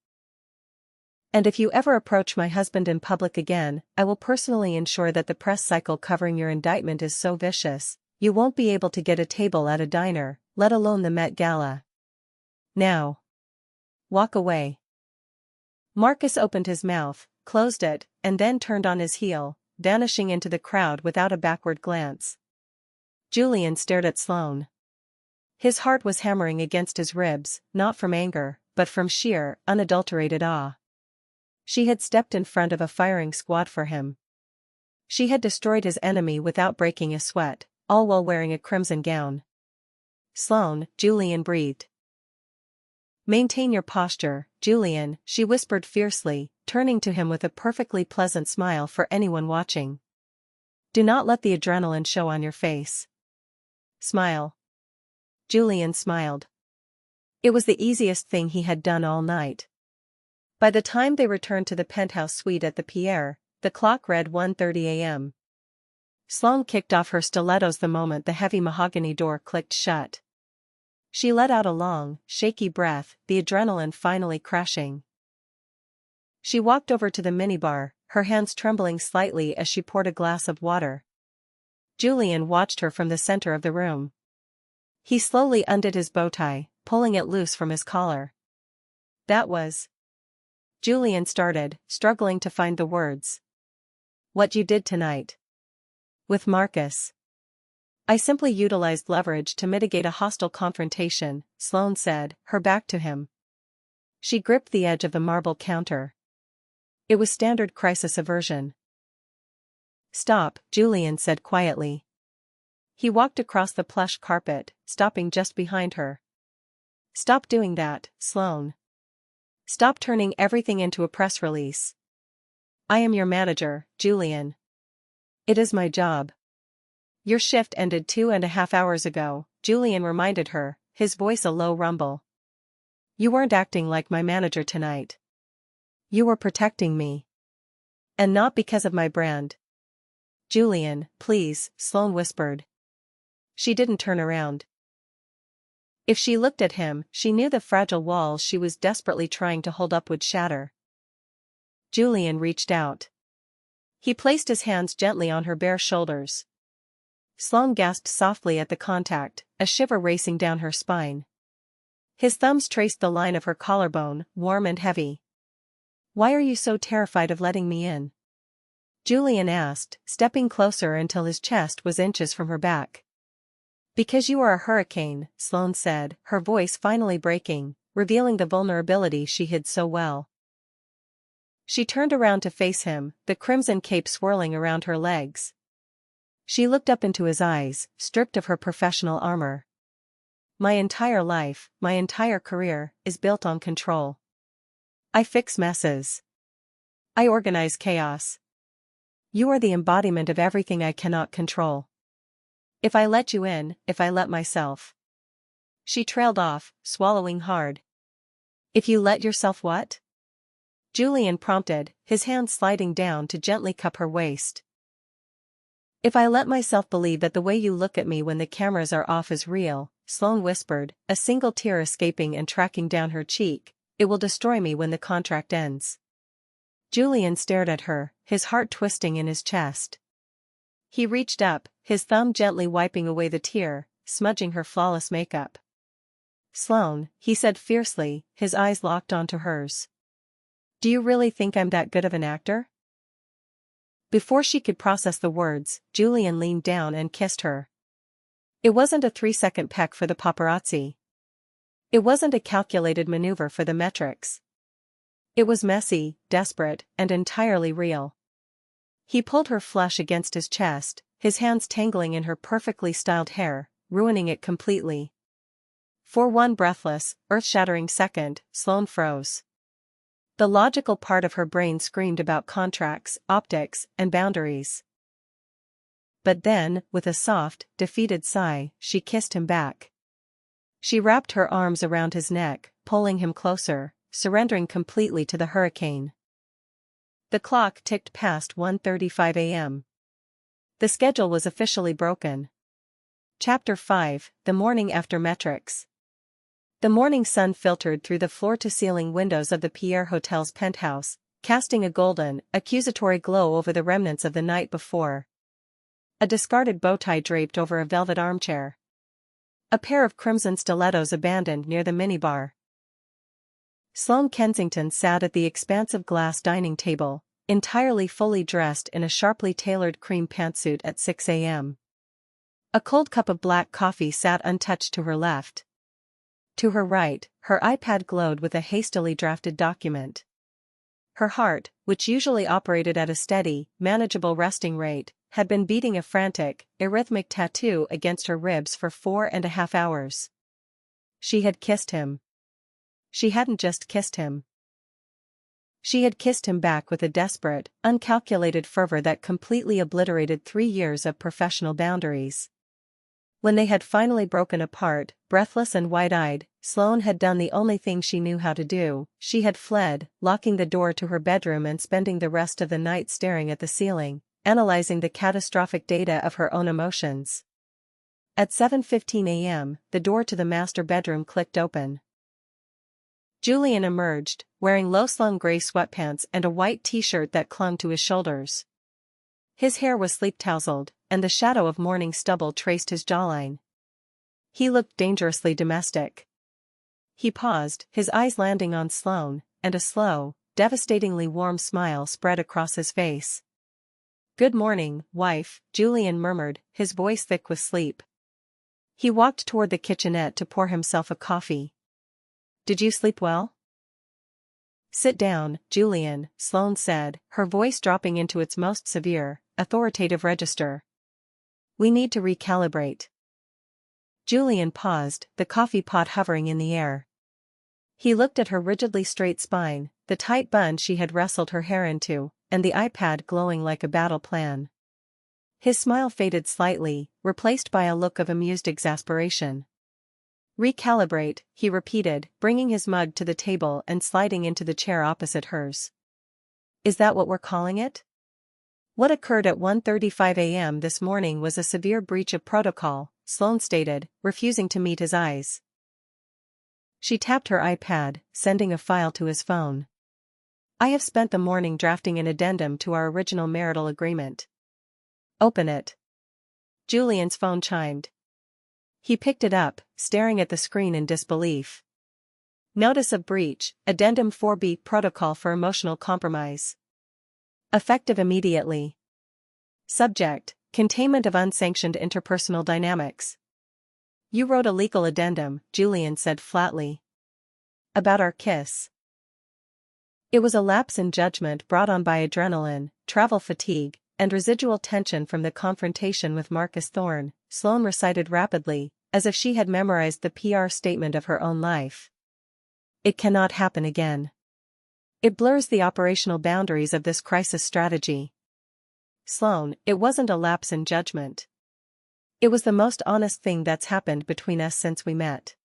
And if you ever approach my husband in public again, I will personally ensure that the press cycle covering your indictment is so vicious, you won't be able to get a table at a diner, let alone the Met Gala. Now, walk away." Marcus opened his mouth, closed it, and then turned on his heel, vanishing into the crowd without a backward glance. Julian stared at Sloane. His heart was hammering against his ribs, not from anger, but from sheer, unadulterated awe. She had stepped in front of a firing squad for him. She had destroyed his enemy without breaking a sweat, all while wearing a crimson gown. "Sloane," Julian breathed. "Maintain your posture, Julian," she whispered fiercely, turning to him with a perfectly pleasant smile for anyone watching. "Do not let the adrenaline show on your face. Smile." Julian smiled. It was the easiest thing he had done all night. By the time they returned to the penthouse suite at the Pierre, the clock read 1:30 a.m. Sloane kicked off her stilettos the moment the heavy mahogany door clicked shut. She let out a long, shaky breath, the adrenaline finally crashing. She walked over to the minibar, her hands trembling slightly as she poured a glass of water. Julian watched her from the center of the room. He slowly undid his bow tie, pulling it loose from his collar. "That was..." Julian started, struggling to find the words. "What you did tonight. With Marcus." "I simply utilized leverage to mitigate a hostile confrontation," Sloane said, her back to him. She gripped the edge of the marble counter. It was standard crisis aversion. "Stop," Julian said quietly. He walked across the plush carpet, stopping just behind her. "Stop doing that, Sloane. Stop turning everything into a press release. I am your manager, Julian. It is my job." "Your shift ended 2.5 hours ago," Julian reminded her, his voice a low rumble. "You weren't acting like my manager tonight. You were protecting me. And not because of my brand." "Julian, please," Sloane whispered. She didn't turn around. If she looked at him, she knew the fragile walls she was desperately trying to hold up would shatter. Julian reached out. He placed his hands gently on her bare shoulders. Sloane gasped softly at the contact, a shiver racing down her spine. His thumbs traced the line of her collarbone, warm and heavy. "Why are you so terrified of letting me in?" Julian asked, stepping closer until his chest was inches from her back. "Because you are a hurricane," Sloane said, her voice finally breaking, revealing the vulnerability she hid so well. She turned around to face him, the crimson cape swirling around her legs. She looked up into his eyes, stripped of her professional armor. "My entire life, my entire career, is built on control. I fix messes. I organize chaos. You are the embodiment of everything I cannot control. If I let you in, if I let myself..." She trailed off, swallowing hard. "If you let yourself what?" Julian prompted, his hand sliding down to gently cup her waist. "If I let myself believe that the way you look at me when the cameras are off is real," Sloane whispered, a single tear escaping and tracking down her cheek, "it will destroy me when the contract ends." Julian stared at her, his heart twisting in his chest. He reached up, his thumb gently wiping away the tear, smudging her flawless makeup. "Sloane," he said fiercely, his eyes locked onto hers. "Do you really think I'm that good of an actor?" Before she could process the words, Julian leaned down and kissed her. It wasn't a 3-second peck for the paparazzi. It wasn't a calculated maneuver for the metrics. It was messy, desperate, and entirely real. He pulled her flush against his chest, his hands tangling in her perfectly styled hair, ruining it completely. For one breathless, earth-shattering second, Sloane froze. The logical part of her brain screamed about contracts, optics, and boundaries. But then, with a soft, defeated sigh, she kissed him back. She wrapped her arms around his neck, pulling him closer, surrendering completely to the hurricane. The clock ticked past 1:35 a.m. The schedule was officially broken. Chapter 5, The Morning After Metrics. The morning sun filtered through the floor-to-ceiling windows of the Pierre Hotel's penthouse, casting a golden, accusatory glow over the remnants of the night before. A discarded bow tie draped over a velvet armchair. A pair of crimson stilettos abandoned near the minibar. Sloane Kensington sat at the expansive glass dining table, entirely fully dressed in a sharply tailored cream pantsuit at 6 a.m. A cold cup of black coffee sat untouched to her left. To her right, her iPad glowed with a hastily drafted document. Her heart, which usually operated at a steady, manageable resting rate, had been beating a frantic, arrhythmic tattoo against her ribs for 4.5 hours. She had kissed him. She hadn't just kissed him. She had kissed him back with a desperate, uncalculated fervor that completely obliterated 3 years of professional boundaries. When they had finally broken apart, breathless and wide-eyed, Sloane had done the only thing she knew how to do. She had fled, locking the door to her bedroom and spending the rest of the night staring at the ceiling, analyzing the catastrophic data of her own emotions. At 7:15 a.m., the door to the master bedroom clicked open. Julian emerged, wearing low-slung gray sweatpants and a white t-shirt that clung to his shoulders. His hair was sleep-tousled, and the shadow of morning stubble traced his jawline. He looked dangerously domestic. He paused, his eyes landing on Sloane, and a slow, devastatingly warm smile spread across his face. "Good morning, wife," Julian murmured, his voice thick with sleep. He walked toward the kitchenette to pour himself a coffee. "Did you sleep well?" "Sit down, Julian," Sloane said, her voice dropping into its most severe, authoritative register. "We need to recalibrate." Julian paused, the coffee pot hovering in the air. He looked at her rigidly straight spine, the tight bun she had wrestled her hair into, and the iPad glowing like a battle plan. His smile faded slightly, replaced by a look of amused exasperation. "Recalibrate," he repeated, bringing his mug to the table and sliding into the chair opposite hers. "Is that what we're calling it?" "What occurred at 1:35 a.m. this morning was a severe breach of protocol," Sloane stated, refusing to meet his eyes. She tapped her iPad, sending a file to his phone. "I have spent the morning drafting an addendum to our original marital agreement." "Open it." Julian's phone chimed. He picked it up, staring at the screen in disbelief. "Notice of breach, Addendum 4B Protocol for Emotional Compromise. Effective immediately. Subject, Containment of Unsanctioned Interpersonal Dynamics." "You wrote a legal addendum," Julian said flatly. "About our kiss." It was a lapse in judgment brought on by adrenaline, travel fatigue, and residual tension from the confrontation with Marcus Thorne, Sloane recited rapidly, as if she had memorized the PR statement of her own life. "It cannot happen again. It blurs the operational boundaries of this crisis strategy." "Sloane, it wasn't a lapse in judgment. It was the most honest thing that's happened between us since we met."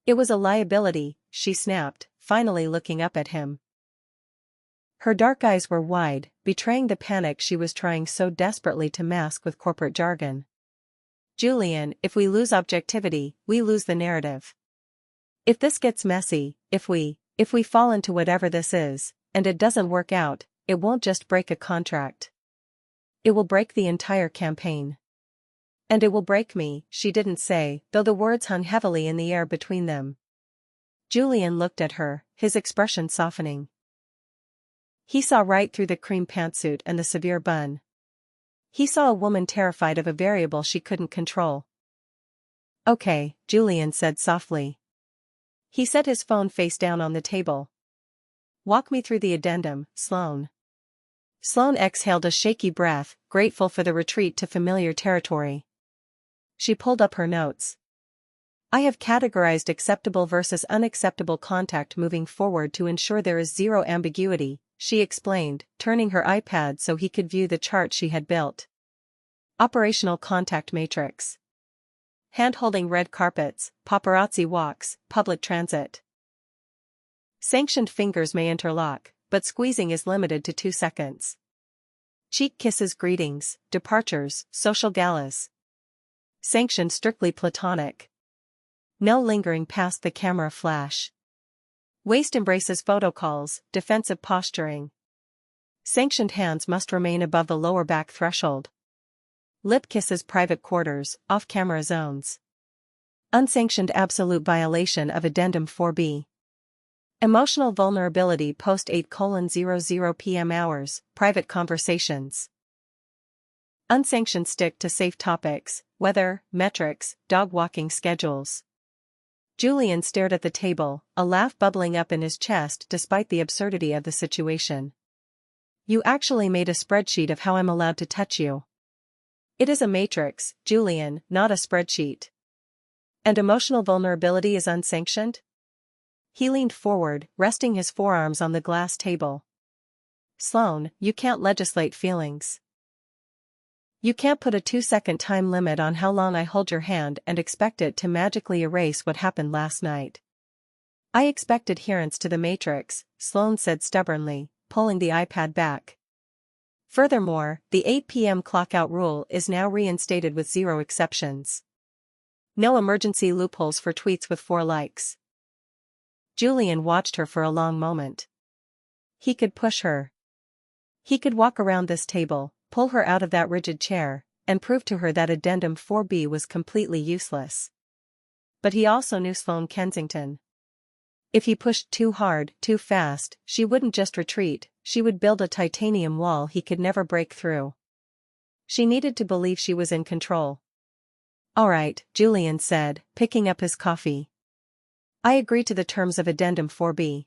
"It was a liability," she snapped, finally looking up at him. Her dark eyes were wide, betraying the panic she was trying so desperately to mask with corporate jargon. "Julian, if we lose objectivity, we lose the narrative. If this gets messy, if we fall into whatever this is, and it doesn't work out, it won't just break a contract. It will break the entire campaign. And it will break me, she didn't say, though the words hung heavily in the air between them. Julian looked at her, his expression softening. He saw right through the cream pantsuit and the severe bun. He saw a woman terrified of a variable she couldn't control. Okay, Julian said softly. He set his phone face down on the table. Walk me through the addendum, Sloane. Sloane exhaled a shaky breath, grateful for the retreat to familiar territory. She pulled up her notes. I have categorized acceptable versus unacceptable contact moving forward to ensure there is zero ambiguity, she explained, turning her iPad so he could view the chart she had built. Operational contact matrix. Hand-holding red carpets, paparazzi walks, public transit. Sanctioned fingers may interlock, but squeezing is limited to 2 seconds. Cheek kisses, greetings, departures, social galas. Sanctioned strictly platonic. No lingering past the camera flash. Waist embraces, photo calls, defensive posturing. Sanctioned hands must remain above the lower back threshold. Lip kisses, private quarters, off-camera zones. Unsanctioned absolute violation of Addendum 4B. Emotional vulnerability post 8:00 p.m. hours, private conversations. Unsanctioned stick to safe topics, weather, metrics, dog walking schedules. Julian stared at the table, a laugh bubbling up in his chest despite the absurdity of the situation. You actually made a spreadsheet of how I'm allowed to touch you. It is a matrix, Julian, not a spreadsheet. And emotional vulnerability is unsanctioned? He leaned forward, resting his forearms on the glass table. Sloane, you can't legislate feelings. You can't put a 2-second time limit on how long I hold your hand and expect it to magically erase what happened last night. I expect adherence to the matrix, Sloane said stubbornly, pulling the iPad back. Furthermore, the 8 p.m. clock-out rule is now reinstated with 0 exceptions. No emergency loopholes for tweets with 4 likes. Julian watched her for a long moment. He could push her. He could walk around this table, pull her out of that rigid chair, and prove to her that Addendum 4B was completely useless. But he also knew Sloane Kensington. If he pushed too hard, too fast, she wouldn't just retreat, she would build a titanium wall he could never break through. She needed to believe she was in control. All right, Julian said, picking up his coffee. I agree to the terms of Addendum 4B.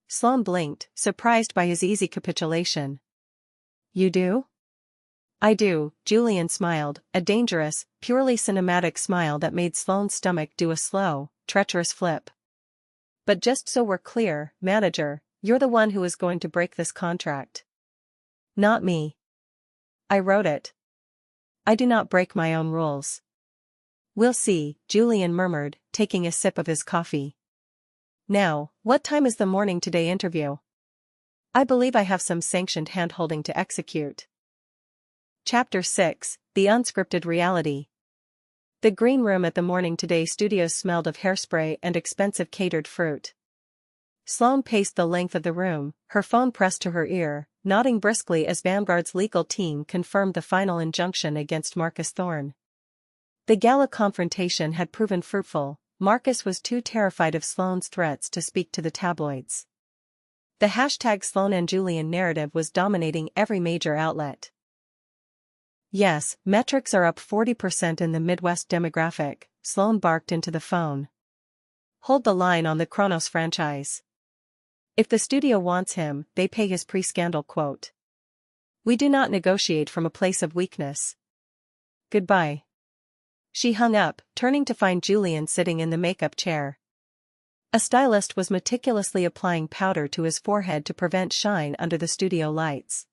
Sloane blinked, surprised by his easy capitulation. You do? I do, Julian smiled, a dangerous, purely cinematic smile that made Sloane's stomach do a slow, treacherous flip. But just so we're clear, manager, you're the one who is going to break this contract. Not me. I wrote it. I do not break my own rules. We'll see, Julian murmured, taking a sip of his coffee. Now, what time is the Morning Today interview? I believe I have some sanctioned hand-holding to execute. Chapter 6, The Unscripted Reality. The green room at the Morning Today studios smelled of hairspray and expensive catered fruit. Sloane paced the length of the room, her phone pressed to her ear, nodding briskly as Vanguard's legal team confirmed the final injunction against Marcus Thorne. The gala confrontation had proven fruitful. Marcus was too terrified of Sloane's threats to speak to the tabloids. The hashtag Sloane and Julian narrative was dominating every major outlet. Yes, metrics are up 40% in the Midwest demographic, Sloane barked into the phone. Hold the line on the Kronos franchise. If the studio wants him, they pay his pre-scandal quote. We do not negotiate from a place of weakness. Goodbye. She hung up, turning to find Julian sitting in the makeup chair. A stylist was meticulously applying powder to his forehead to prevent shine under the studio lights.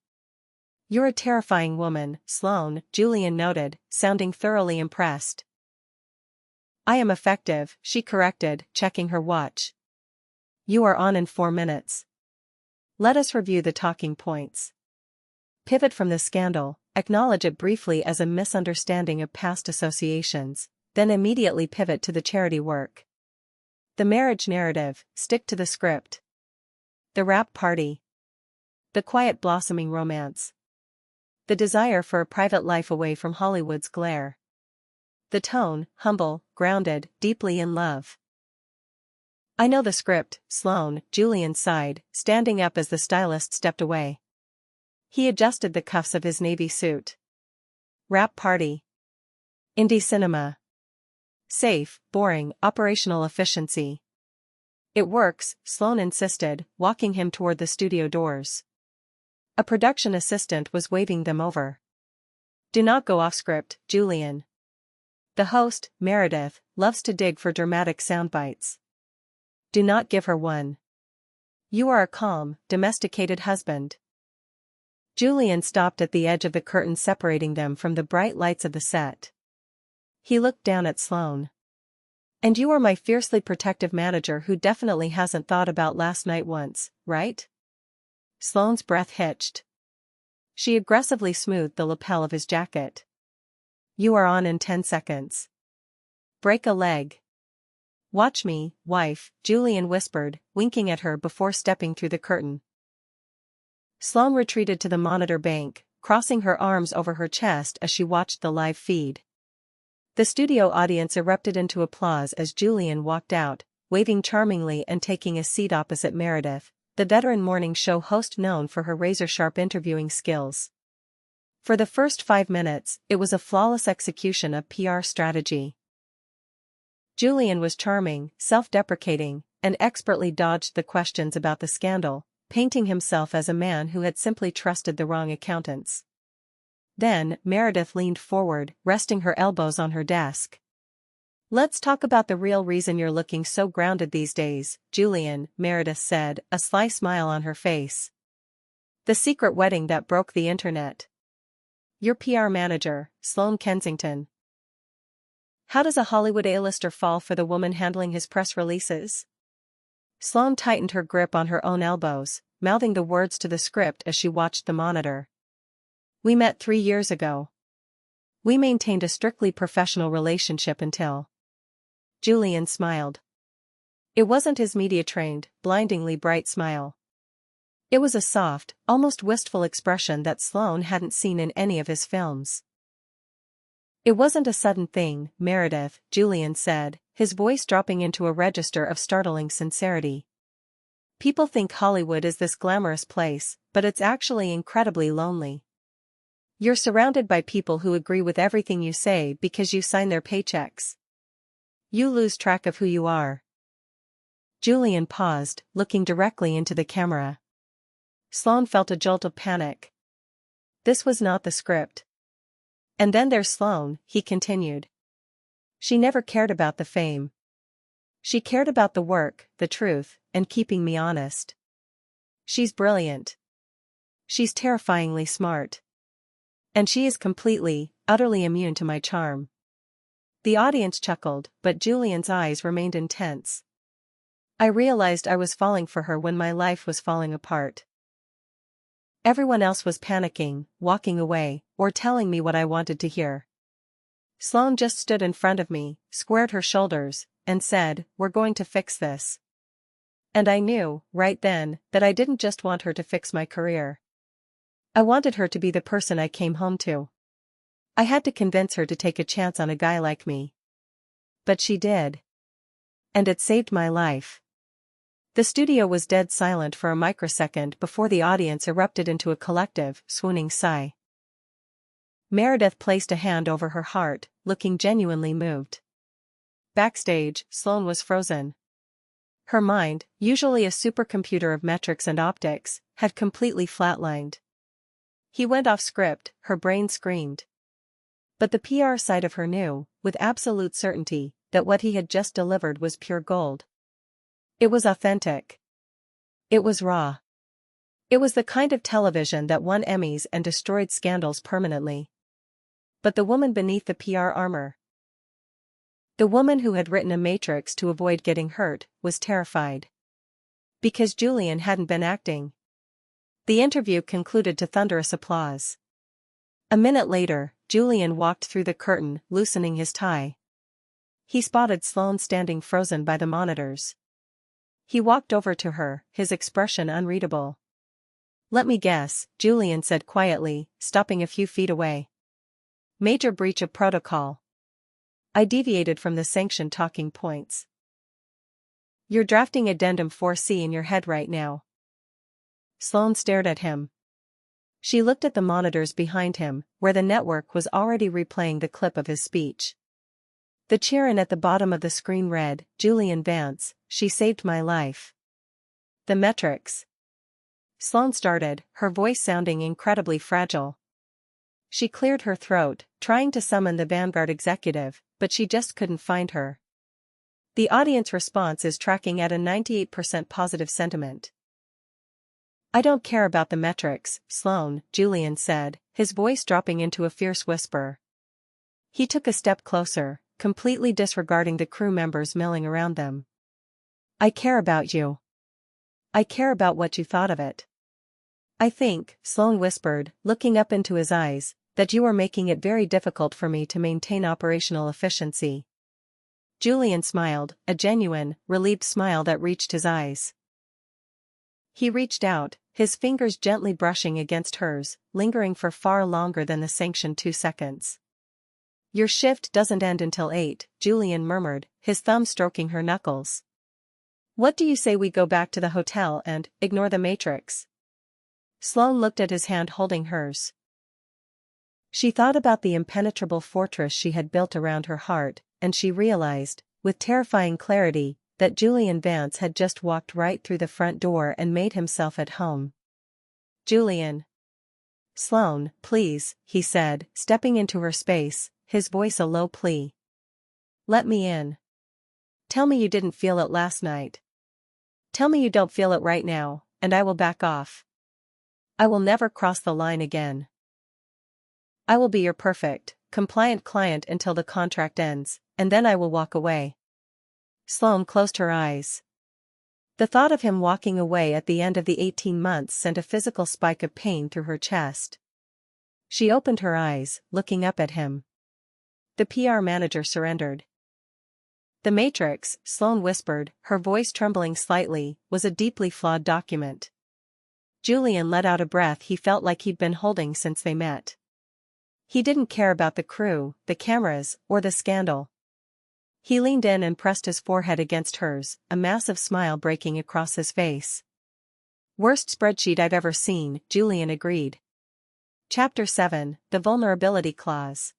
You're a terrifying woman, Sloane, Julian noted, sounding thoroughly impressed. I am effective, she corrected, checking her watch. You are on in 4 minutes. Let us review the talking points. Pivot from the scandal, acknowledge it briefly as a misunderstanding of past associations, then immediately pivot to the charity work. The marriage narrative, stick to the script. The wrap party. The quiet blossoming romance. the desire for a private life away from Hollywood's glare. The tone, humble, grounded, deeply in love. "I know the script, Sloane," Julian sighed, standing up as the stylist stepped away. He adjusted the cuffs of his navy suit. "Wrap party. Indie cinema. Safe, boring, operational efficiency." "It works," Sloane insisted, walking him toward the studio doors. A production assistant was waving them over. "Do not go off script, Julian. The host, Meredith, loves to dig for dramatic soundbites. Do not give her one. You are a calm, domesticated husband." Julian stopped at the edge of the curtain separating them from the bright lights of the set. He looked down at Sloane. "And you are my fiercely protective manager who definitely hasn't thought about last night once, right?" Sloane's breath hitched. She aggressively smoothed the lapel of his jacket. "You are on in 10 seconds. Break a leg." "Watch me, wife," Julian whispered, winking at her before stepping through the curtain. Sloane retreated to the monitor bank, crossing her arms over her chest as she watched the live feed. The studio audience erupted into applause as Julian walked out, waving charmingly and taking a seat opposite Meredith, the veteran morning show host known for her razor-sharp interviewing skills. For the first 5 minutes, it was a flawless execution of PR strategy. Julian was charming, self-deprecating, and expertly dodged the questions about the scandal, painting himself as a man who had simply trusted the wrong accountants. Then, Meredith leaned forward, resting her elbows on her desk. "Let's talk about the real reason you're looking so grounded these days, Julian," Meredith said, a sly smile on her face. "The secret wedding that broke the internet. Your PR manager, Sloane Kensington. How does a Hollywood A-lister fall for the woman handling his press releases?" Sloane tightened her grip on her own elbows, mouthing the words to the script as she watched the monitor. "We met 3 years ago. We maintained a strictly professional relationship until..." Julian smiled. It wasn't his media-trained, blindingly bright smile. It was a soft, almost wistful expression that Sloane hadn't seen in any of his films. "It wasn't a sudden thing, Meredith," Julian said, his voice dropping into a register of startling sincerity. "People think Hollywood is this glamorous place, but it's actually incredibly lonely. You're surrounded by people who agree with everything you say because you sign their paychecks. You lose track of who you are." Julian paused, looking directly into the camera. Sloane felt a jolt of panic. This was not the script. "And then there's Sloane," he continued. "She never cared about the fame. She cared about the work, the truth, and keeping me honest. She's brilliant. She's terrifyingly smart. And she is completely, utterly immune to my charm." The audience chuckled, but Julian's eyes remained intense. "I realized I was falling for her when my life was falling apart. Everyone else was panicking, walking away, or telling me what I wanted to hear. Sloane just stood in front of me, squared her shoulders, and said, 'We're going to fix this.' And I knew, right then, that I didn't just want her to fix my career. I wanted her to be the person I came home to. I had to convince her to take a chance on a guy like me. But she did. And it saved my life." The studio was dead silent for a microsecond before the audience erupted into a collective, swooning sigh. Meredith placed a hand over her heart, looking genuinely moved. Backstage, Sloane was frozen. Her mind, usually a supercomputer of metrics and optics, had completely flatlined. He went off script, her brain screamed. But the PR side of her knew, with absolute certainty, that what he had just delivered was pure gold. It was authentic. It was raw. It was the kind of television that won Emmys and destroyed scandals permanently. But the woman beneath the PR armor, the woman who had written a matrix to avoid getting hurt, was terrified. Because Julian hadn't been acting. The interview concluded to thunderous applause. A minute later, Julian walked through the curtain, loosening his tie. He spotted Sloane standing frozen by the monitors. He walked over to her, his expression unreadable. Let me guess, Julian said quietly, stopping a few feet away. Major breach of protocol. I deviated from the sanctioned talking points. You're drafting Addendum 4C in your head right now. Sloane stared at him. She looked at the monitors behind him, where the network was already replaying the clip of his speech. The cheer-in at the bottom of the screen read, Julian Vance, she saved my life. The metrics. Sloane started, her voice sounding incredibly fragile. She cleared her throat, trying to summon the Vanguard executive, but she just couldn't find her. The audience response is tracking at a 98% positive sentiment. I don't care about the metrics, Sloane, Julian said, his voice dropping into a fierce whisper. He took a step closer, completely disregarding the crew members milling around them. I care about you. I care about what you thought of it. I think, Sloane whispered, looking up into his eyes, that you are making it very difficult for me to maintain operational efficiency. Julian smiled, a genuine, relieved smile that reached his eyes. He reached out, his fingers gently brushing against hers, lingering for far longer than the sanctioned 2 seconds. Your shift doesn't end until 8, Julian murmured, his thumb stroking her knuckles. What do you say we go back to the hotel and ignore the matrix? Sloane looked at his hand holding hers. She thought about the impenetrable fortress she had built around her heart, and she realized, with terrifying clarity, that Julian Vance had just walked right through the front door and made himself at home. Julian. Sloane, please, he said, stepping into her space, his voice a low plea. Let me in. Tell me you didn't feel it last night. Tell me you don't feel it right now, and I will back off. I will never cross the line again. I will be your perfect, compliant client until the contract ends, and then I will walk away. Sloane closed her eyes. The thought of him walking away at the end of the 18 months sent a physical spike of pain through her chest. She opened her eyes, looking up at him. The PR manager surrendered. The Matrix, Sloane whispered, her voice trembling slightly, was a deeply flawed document. Julian let out a breath he felt like he'd been holding since they met. He didn't care about the crew, the cameras, or the scandal. He leaned in and pressed his forehead against hers, a massive smile breaking across his face. Worst spreadsheet I've ever seen, Julian agreed. Chapter 7, The Vulnerability Clause.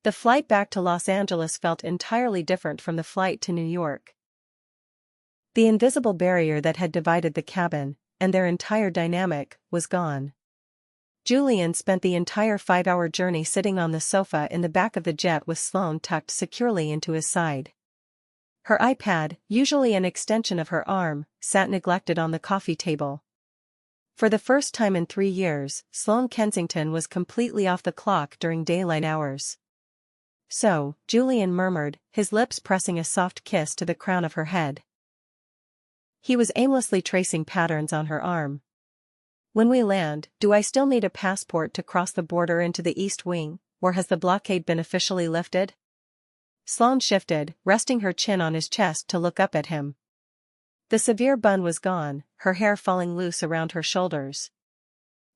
The flight back to Los Angeles felt entirely different from the flight to New York. The invisible barrier that had divided the cabin, and their entire dynamic, was gone. Julian spent the entire 5-hour journey sitting on the sofa in the back of the jet with Sloane tucked securely into his side. Her iPad, usually an extension of her arm, sat neglected on the coffee table. For the first time in 3 years, Sloane Kensington was completely off the clock during daylight hours. So, Julian murmured, his lips pressing a soft kiss to the crown of her head. He was aimlessly tracing patterns on her arm. When we land, do I still need a passport to cross the border into the East Wing, or has the blockade been officially lifted? Sloane shifted, resting her chin on his chest to look up at him. The severe bun was gone, her hair falling loose around her shoulders.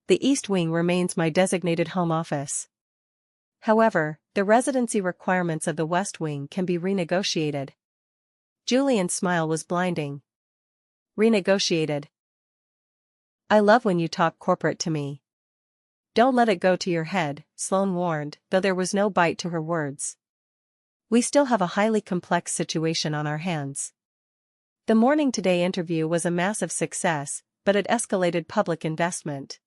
The East Wing remains my designated home office. However, the residency requirements of the West Wing can be renegotiated. Julian's smile was blinding. Renegotiated. I love when you talk corporate to me. Don't let it go to your head, Sloane warned, though there was no bite to her words. We still have a highly complex situation on our hands. The Morning Today interview was a massive success, but it escalated public investment.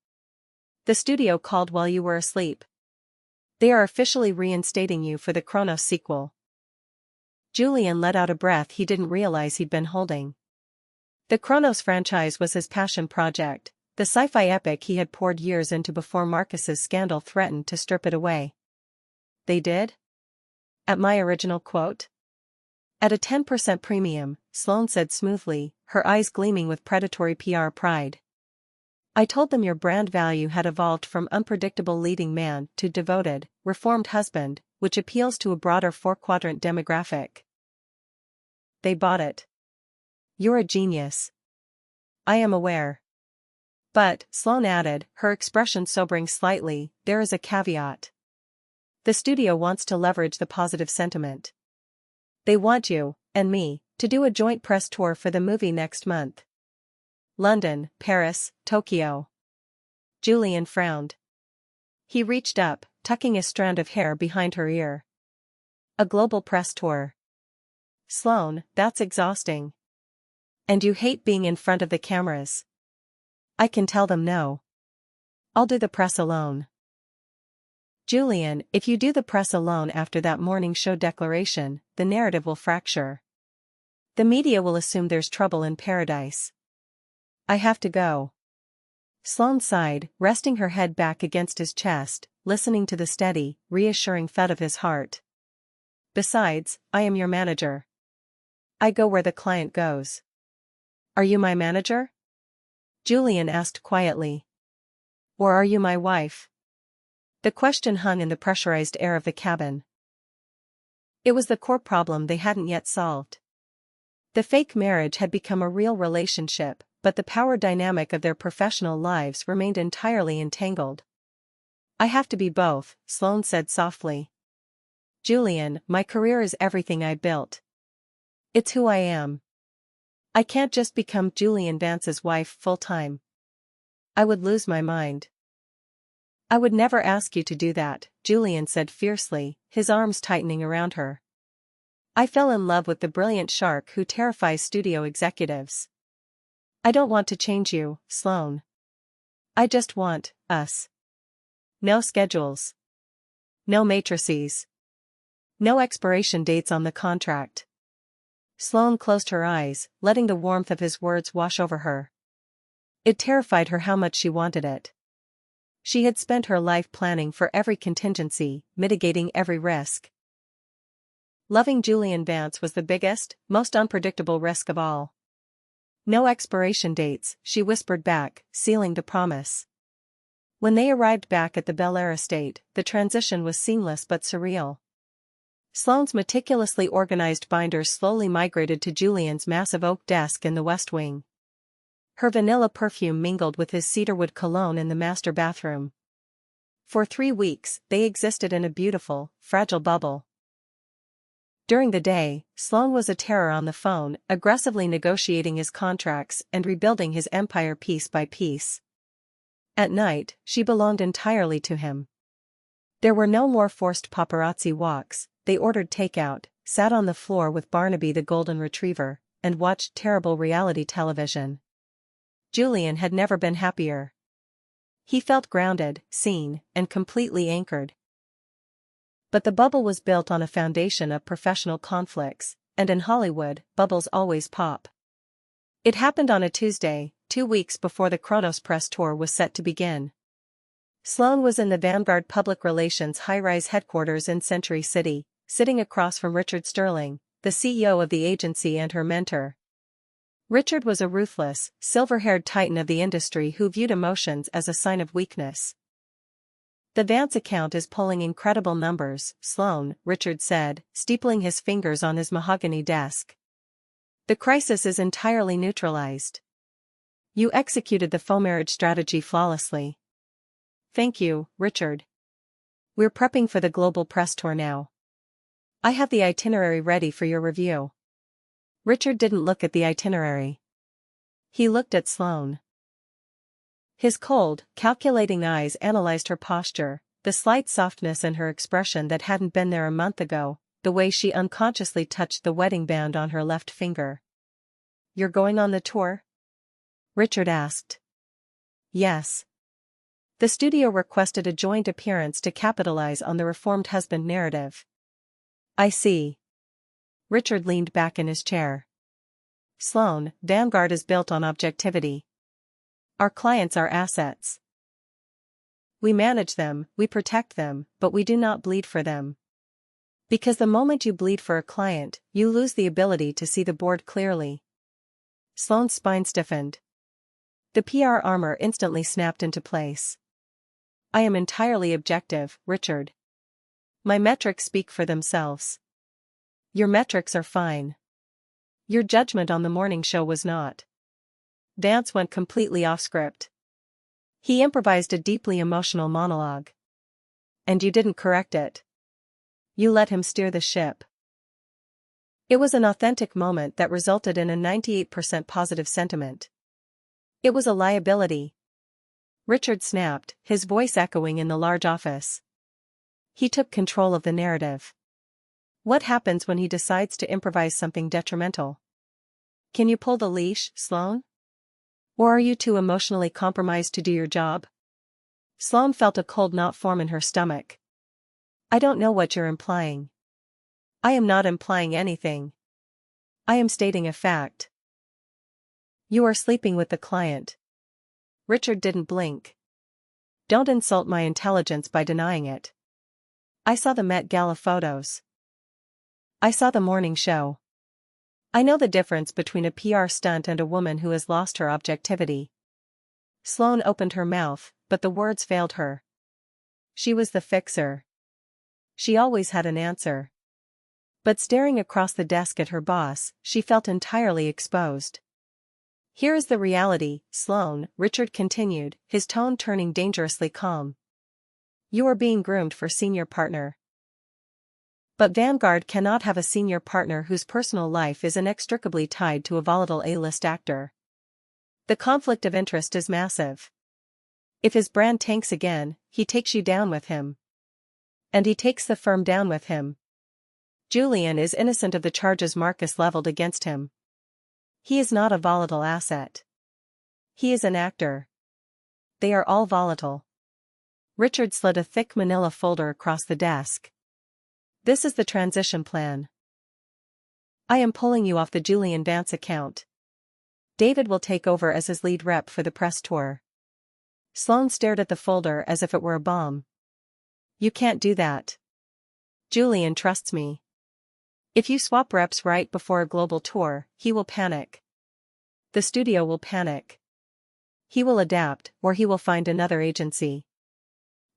The studio called while you were asleep. They are officially reinstating you for the Chronos sequel. Julian let out a breath he didn't realize he'd been holding. The Chronos franchise was his passion project, the sci-fi epic he had poured years into before Marcus's scandal threatened to strip it away. They did? At my original quote? At a 10% premium, Sloane said smoothly, her eyes gleaming with predatory PR pride. I told them your brand value had evolved from unpredictable leading man to devoted, reformed husband, which appeals to a broader 4-quadrant demographic. They bought it. You're a genius. I am aware. But, Sloane added, her expression sobering slightly, there is a caveat. The studio wants to leverage the positive sentiment. They want you, and me, to do a joint press tour for the movie next month. London, Paris, Tokyo. Julian frowned. He reached up, tucking a strand of hair behind her ear. A global press tour. Sloane, that's exhausting. And you hate being in front of the cameras. I can tell them no. I'll do the press alone. Julian, if you do the press alone after that morning show declaration, the narrative will fracture. The media will assume there's trouble in paradise. I have to go. Sloane sighed, resting her head back against his chest, listening to the steady, reassuring thud of his heart. Besides, I am your manager. I go where the client goes. Are you my manager? Julian asked quietly. Or are you my wife? The question hung in the pressurized air of the cabin. It was the core problem they hadn't yet solved. The fake marriage had become a real relationship, but the power dynamic of their professional lives remained entirely entangled. I have to be both, Sloane said softly. Julian, my career is everything I built. It's who I am. I can't just become Julian Vance's wife full-time. I would lose my mind. I would never ask you to do that, Julian said fiercely, his arms tightening around her. I fell in love with the brilliant shark who terrifies studio executives. I don't want to change you, Sloane. I just want us. No schedules. No matrices. No expiration dates on the contract. Sloane closed her eyes, letting the warmth of his words wash over her. It terrified her how much she wanted it. She had spent her life planning for every contingency, mitigating every risk. Loving Julian Vance was the biggest, most unpredictable risk of all. No expiration dates, she whispered back, sealing the promise. When they arrived back at the Bel Air estate, the transition was seamless but surreal. Sloane's meticulously organized binders slowly migrated to Julian's massive oak desk in the West Wing. Her vanilla perfume mingled with his cedarwood cologne in the master bathroom. For 3 weeks, they existed in a beautiful, fragile bubble. During the day, Sloane was a terror on the phone, aggressively negotiating his contracts and rebuilding his empire piece by piece. At night, she belonged entirely to him. There were no more forced paparazzi walks, they ordered takeout, sat on the floor with Barnaby the golden retriever, and watched terrible reality television. Julian had never been happier. He felt grounded, seen, and completely anchored. But the bubble was built on a foundation of professional conflicts, and in Hollywood, bubbles always pop. It happened on a Tuesday, 2 weeks before the Kronos press tour was set to begin. Sloane was in the Vanguard Public Relations high-rise headquarters in Century City, sitting across from Richard Sterling, the CEO of the agency and her mentor. Richard was a ruthless, silver-haired titan of the industry who viewed emotions as a sign of weakness. The Vance account is pulling incredible numbers, Sloane, Richard said, steepling his fingers on his mahogany desk. The crisis is entirely neutralized. You executed the faux marriage strategy flawlessly. Thank you, Richard. We're prepping for the global press tour now. I have the itinerary ready for your review. Richard didn't look at the itinerary. He looked at Sloane. His cold, calculating eyes analyzed her posture, the slight softness in her expression that hadn't been there a month ago, the way she unconsciously touched the wedding band on her left finger. You're going on the tour? Richard asked. Yes. The studio requested a joint appearance to capitalize on the reformed husband narrative. I see. Richard leaned back in his chair. Sloane, Vanguard is built on objectivity. Our clients are assets. We manage them, we protect them, but we do not bleed for them. Because the moment you bleed for a client, you lose the ability to see the board clearly. Sloane's spine stiffened. The PR armor instantly snapped into place. I am entirely objective, Richard. My metrics speak for themselves. Your metrics are fine. Your judgment on the morning show was not. Vance went completely off script. He improvised a deeply emotional monologue. And you didn't correct it. You let him steer the ship. It was an authentic moment that resulted in a 98% positive sentiment. It was a liability. Richard snapped, his voice echoing in the large office. He took control of the narrative. What happens when he decides to improvise something detrimental? Can you pull the leash, Sloane? Or are you too emotionally compromised to do your job? Sloane felt a cold knot form in her stomach. I don't know what you're implying. I am not implying anything. I am stating a fact. You are sleeping with the client. Richard didn't blink. Don't insult my intelligence by denying it. I saw the Met Gala photos. I saw the morning show. I know the difference between a PR stunt and a woman who has lost her objectivity. Sloane opened her mouth, but the words failed her. She was the fixer. She always had an answer. But staring across the desk at her boss, she felt entirely exposed. Here is the reality, Sloane, Richard continued, his tone turning dangerously calm. You are being groomed for senior partner. But Vanguard cannot have a senior partner whose personal life is inextricably tied to a volatile A-list actor. The conflict of interest is massive. If his brand tanks again, he takes you down with him. And he takes the firm down with him. Julian is innocent of the charges Marcus leveled against him. He is not a volatile asset. He is an actor. They are all volatile. Richard slid a thick manila folder across the desk. This is the transition plan. I am pulling you off the Julian Vance account. David will take over as his lead rep for the press tour. Sloane stared at the folder as if it were a bomb. You can't do that. Julian trusts me. If you swap reps right before a global tour, he will panic. The studio will panic. He will adapt, or he will find another agency.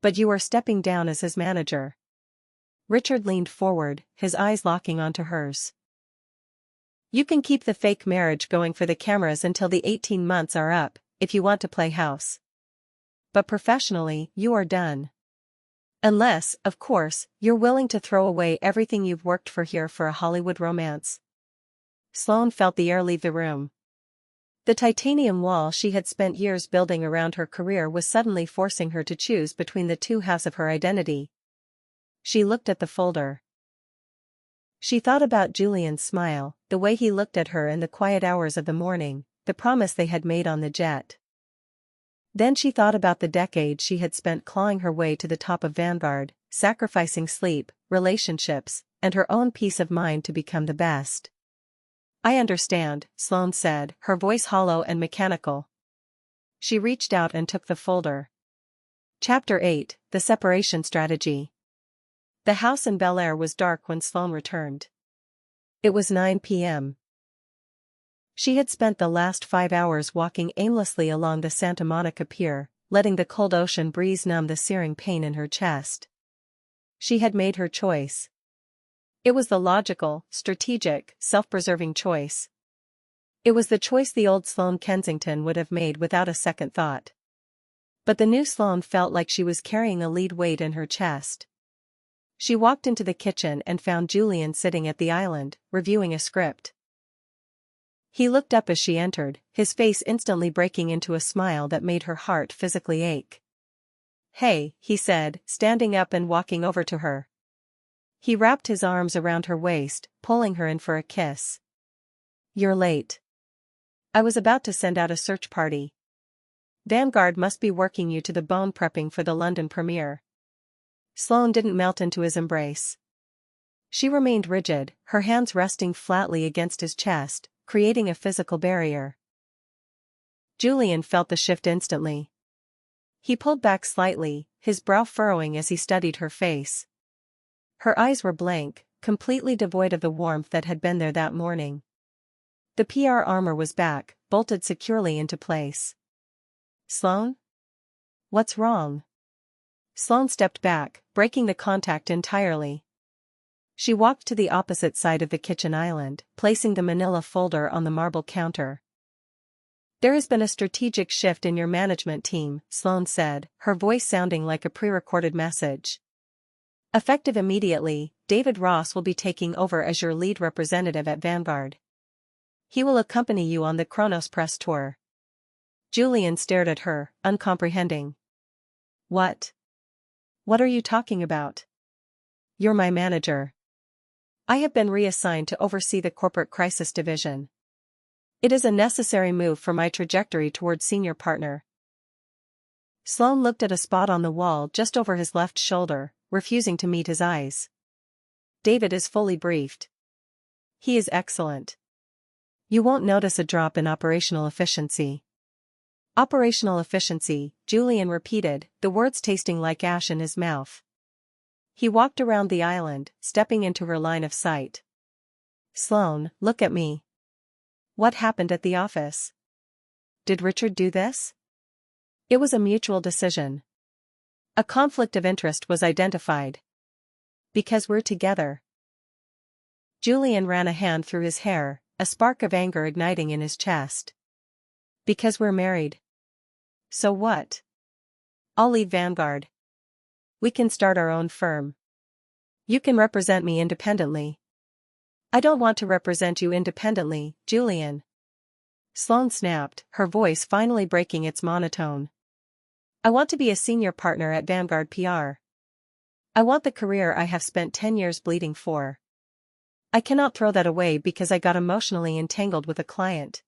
But you are stepping down as his manager. Richard leaned forward, his eyes locking onto hers. You can keep the fake marriage going for the cameras until the 18 months are up, if you want to play house. But professionally, you are done. Unless, of course, you're willing to throw away everything you've worked for here for a Hollywood romance. Sloane felt the air leave the room. The titanium wall she had spent years building around her career was suddenly forcing her to choose between the two halves of her identity. She looked at the folder. She thought about Julian's smile, the way he looked at her in the quiet hours of the morning, the promise they had made on the jet. Then she thought about the decades she had spent clawing her way to the top of Vanguard, sacrificing sleep, relationships, and her own peace of mind to become the best. I understand, Sloane said, her voice hollow and mechanical. She reached out and took the folder. Chapter 8, The Separation Strategy. The house in Bel Air was dark when Sloane returned. It was 9 p.m. She had spent the last 5 hours walking aimlessly along the Santa Monica Pier, letting the cold ocean breeze numb the searing pain in her chest. She had made her choice. It was the logical, strategic, self-preserving choice. It was the choice the old Sloane Kensington would have made without a second thought. But the new Sloane felt like she was carrying a lead weight in her chest. She walked into the kitchen and found Julian sitting at the island, reviewing a script. He looked up as she entered, his face instantly breaking into a smile that made her heart physically ache. Hey, he said, standing up and walking over to her. He wrapped his arms around her waist, pulling her in for a kiss. You're late. I was about to send out a search party. Vanguard must be working you to the bone prepping for the London premiere. Sloane didn't melt into his embrace. She remained rigid, her hands resting flatly against his chest, creating a physical barrier. Julian felt the shift instantly. He pulled back slightly, his brow furrowing as he studied her face. Her eyes were blank, completely devoid of the warmth that had been there that morning. The PR armor was back, bolted securely into place. Sloane? What's wrong? Sloane stepped back, breaking the contact entirely. She walked to the opposite side of the kitchen island, placing the manila folder on the marble counter. There has been a strategic shift in your management team, Sloane said, her voice sounding like a pre-recorded message. Effective immediately, David Ross will be taking over as your lead representative at Vanguard. He will accompany you on the Kronos press tour. Julian stared at her, uncomprehending. What? What are you talking about? You're my manager. I have been reassigned to oversee the corporate crisis division. It is a necessary move for my trajectory towards senior partner. Sloane looked at a spot on the wall just over his left shoulder, refusing to meet his eyes. David is fully briefed. He is excellent. You won't notice a drop in operational efficiency. Operational efficiency, Julian repeated, the words tasting like ash in his mouth. He walked around the island, stepping into her line of sight. Sloane, look at me. What happened at the office? Did Richard do this? It was a mutual decision. A conflict of interest was identified. Because we're together. Julian ran a hand through his hair, a spark of anger igniting in his chest. Because we're married. So what? I'll leave Vanguard. We can start our own firm. You can represent me independently. I don't want to represent you independently, Julian. Sloane snapped, her voice finally breaking its monotone. I want to be a senior partner at Vanguard PR. I want the career I have spent 10 years bleeding for. I cannot throw that away because I got emotionally entangled with a client.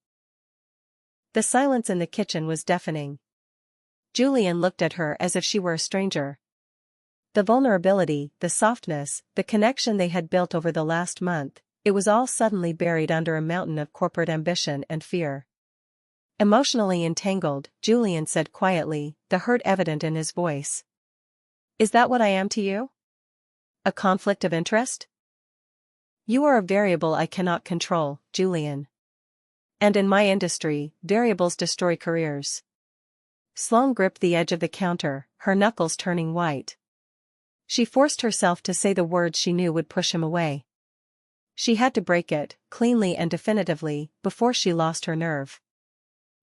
The silence in the kitchen was deafening. Julian looked at her as if she were a stranger. The vulnerability, the softness, the connection they had built over the last month, it was all suddenly buried under a mountain of corporate ambition and fear. Emotionally entangled, Julian said quietly, the hurt evident in his voice. Is that what I am to you? A conflict of interest? You are a variable I cannot control, Julian. And in my industry, variables destroy careers. Sloane gripped the edge of the counter, her knuckles turning white. She forced herself to say the words she knew would push him away. She had to break it, cleanly and definitively, before she lost her nerve.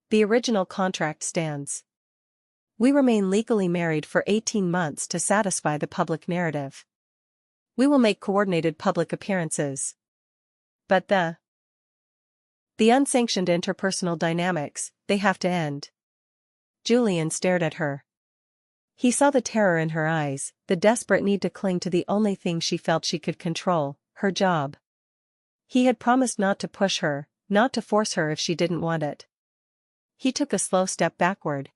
The original contract stands. We remain legally married for 18 months to satisfy the public narrative. We will make coordinated public appearances. But the unsanctioned interpersonal dynamics, they have to end. Julian stared at her. He saw the terror in her eyes, the desperate need to cling to the only thing she felt she could control, her job. He had promised not to push her, not to force her if she didn't want it. He took a slow step backward.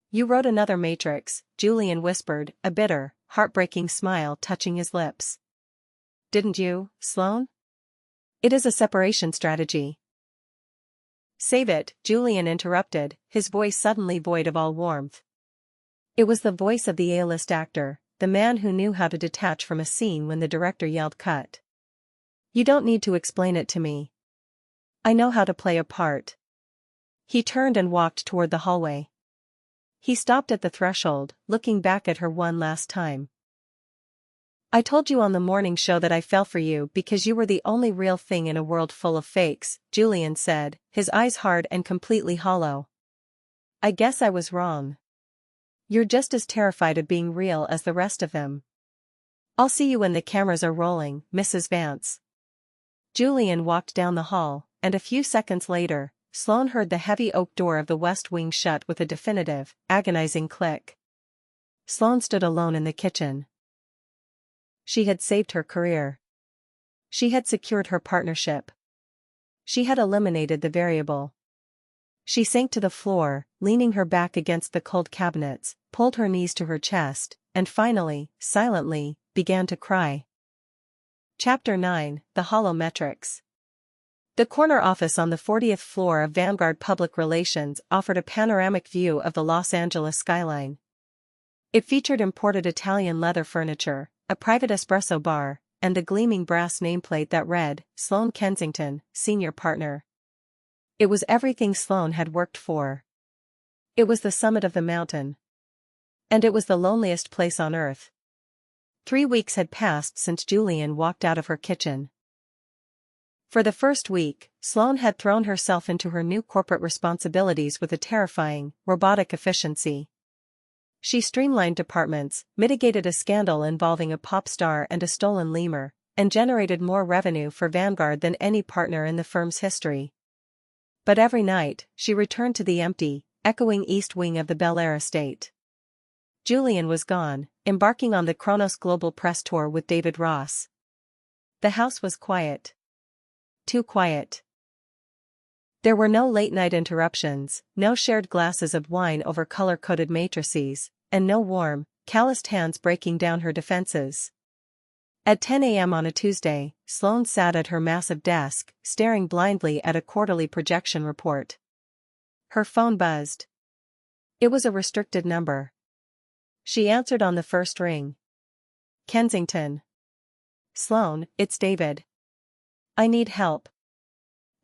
You wrote another Matrix, Julian whispered, a bitter, heartbreaking smile touching his lips. Didn't you, Sloane? It is a separation strategy. Save it, Julian interrupted, his voice suddenly void of all warmth. It was the voice of the A-list actor, the man who knew how to detach from a scene when the director yelled cut. You don't need to explain it to me. I know how to play a part. He turned and walked toward the hallway. He stopped at the threshold, looking back at her one last time. I told you on the morning show that I fell for you because you were the only real thing in a world full of fakes, Julian said, his eyes hard and completely hollow. I guess I was wrong. You're just as terrified of being real as the rest of them. I'll see you when the cameras are rolling, Mrs. Vance. Julian walked down the hall, and a few seconds later, Sloane heard the heavy oak door of the West Wing shut with a definitive, agonizing click. Sloane stood alone in the kitchen. She had saved her career. She had secured her partnership. She had eliminated the variable. She sank to the floor, leaning her back against the cold cabinets, pulled her knees to her chest, and finally, silently, began to cry. Chapter 9, The Hollow Metrics. The corner office on the 40th floor of Vanguard Public Relations offered a panoramic view of the Los Angeles skyline. It featured imported Italian leather furniture, a private espresso bar, and the gleaming brass nameplate that read, Sloane Kensington, Senior Partner. It was everything Sloane had worked for. It was the summit of the mountain. And it was the loneliest place on earth. 3 weeks had passed since Julian walked out of her kitchen. For the first week, Sloane had thrown herself into her new corporate responsibilities with a terrifying, robotic efficiency. She streamlined departments, mitigated a scandal involving a pop star and a stolen lemur, and generated more revenue for Vanguard than any partner in the firm's history. But every night, she returned to the empty, echoing east wing of the Bel Air estate. Julian was gone, embarking on the Kronos Global Press Tour with David Ross. The house was quiet. Too quiet. There were no late-night interruptions, no shared glasses of wine over color-coded matrices, and no warm, calloused hands breaking down her defenses. At 10 a.m. on a Tuesday, Sloane sat at her massive desk, staring blindly at a quarterly projection report. Her phone buzzed. It was a restricted number. She answered on the first ring. Kensington. Sloane, it's David. I need help.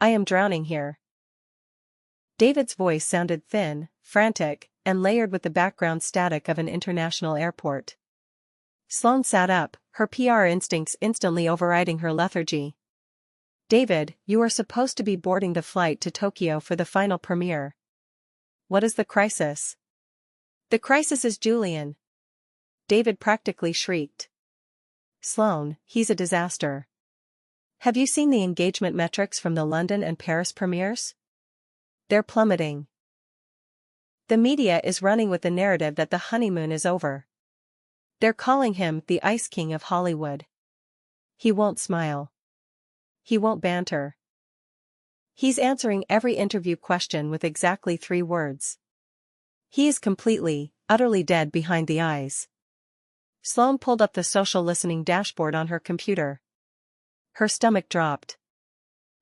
I am drowning here. David's voice sounded thin, frantic, and layered with the background static of an international airport. Sloane sat up, her PR instincts instantly overriding her lethargy. David, you are supposed to be boarding the flight to Tokyo for the final premiere. What is the crisis? The crisis is Julian. David practically shrieked. Sloane, he's a disaster. Have you seen the engagement metrics from the London and Paris premieres? They're plummeting. The media is running with the narrative that the honeymoon is over. They're calling him the Ice King of Hollywood. He won't smile. He won't banter. He's answering every interview question with exactly 3 words. He is completely, utterly dead behind the eyes. Sloane pulled up the social listening dashboard on her computer. Her stomach dropped.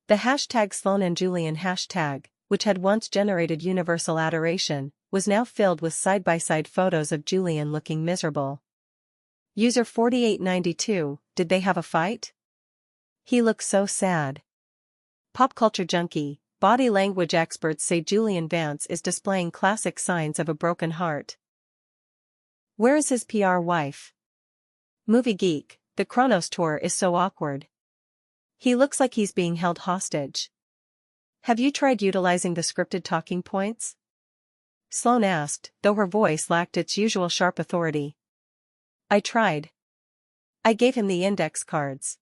The hashtag Sloane and Julian hashtag, which had once generated universal adoration, was now filled with side-by-side photos of Julian looking miserable. User 4892, did they have a fight? He looks so sad. Pop culture junkie, body language experts say Julian Vance is displaying classic signs of a broken heart. Where is his PR wife? Movie geek, the Kronos tour is so awkward. He looks like he's being held hostage. Have you tried utilizing the scripted talking points? Sloane asked, though her voice lacked its usual sharp authority. I tried. I gave him the index cards.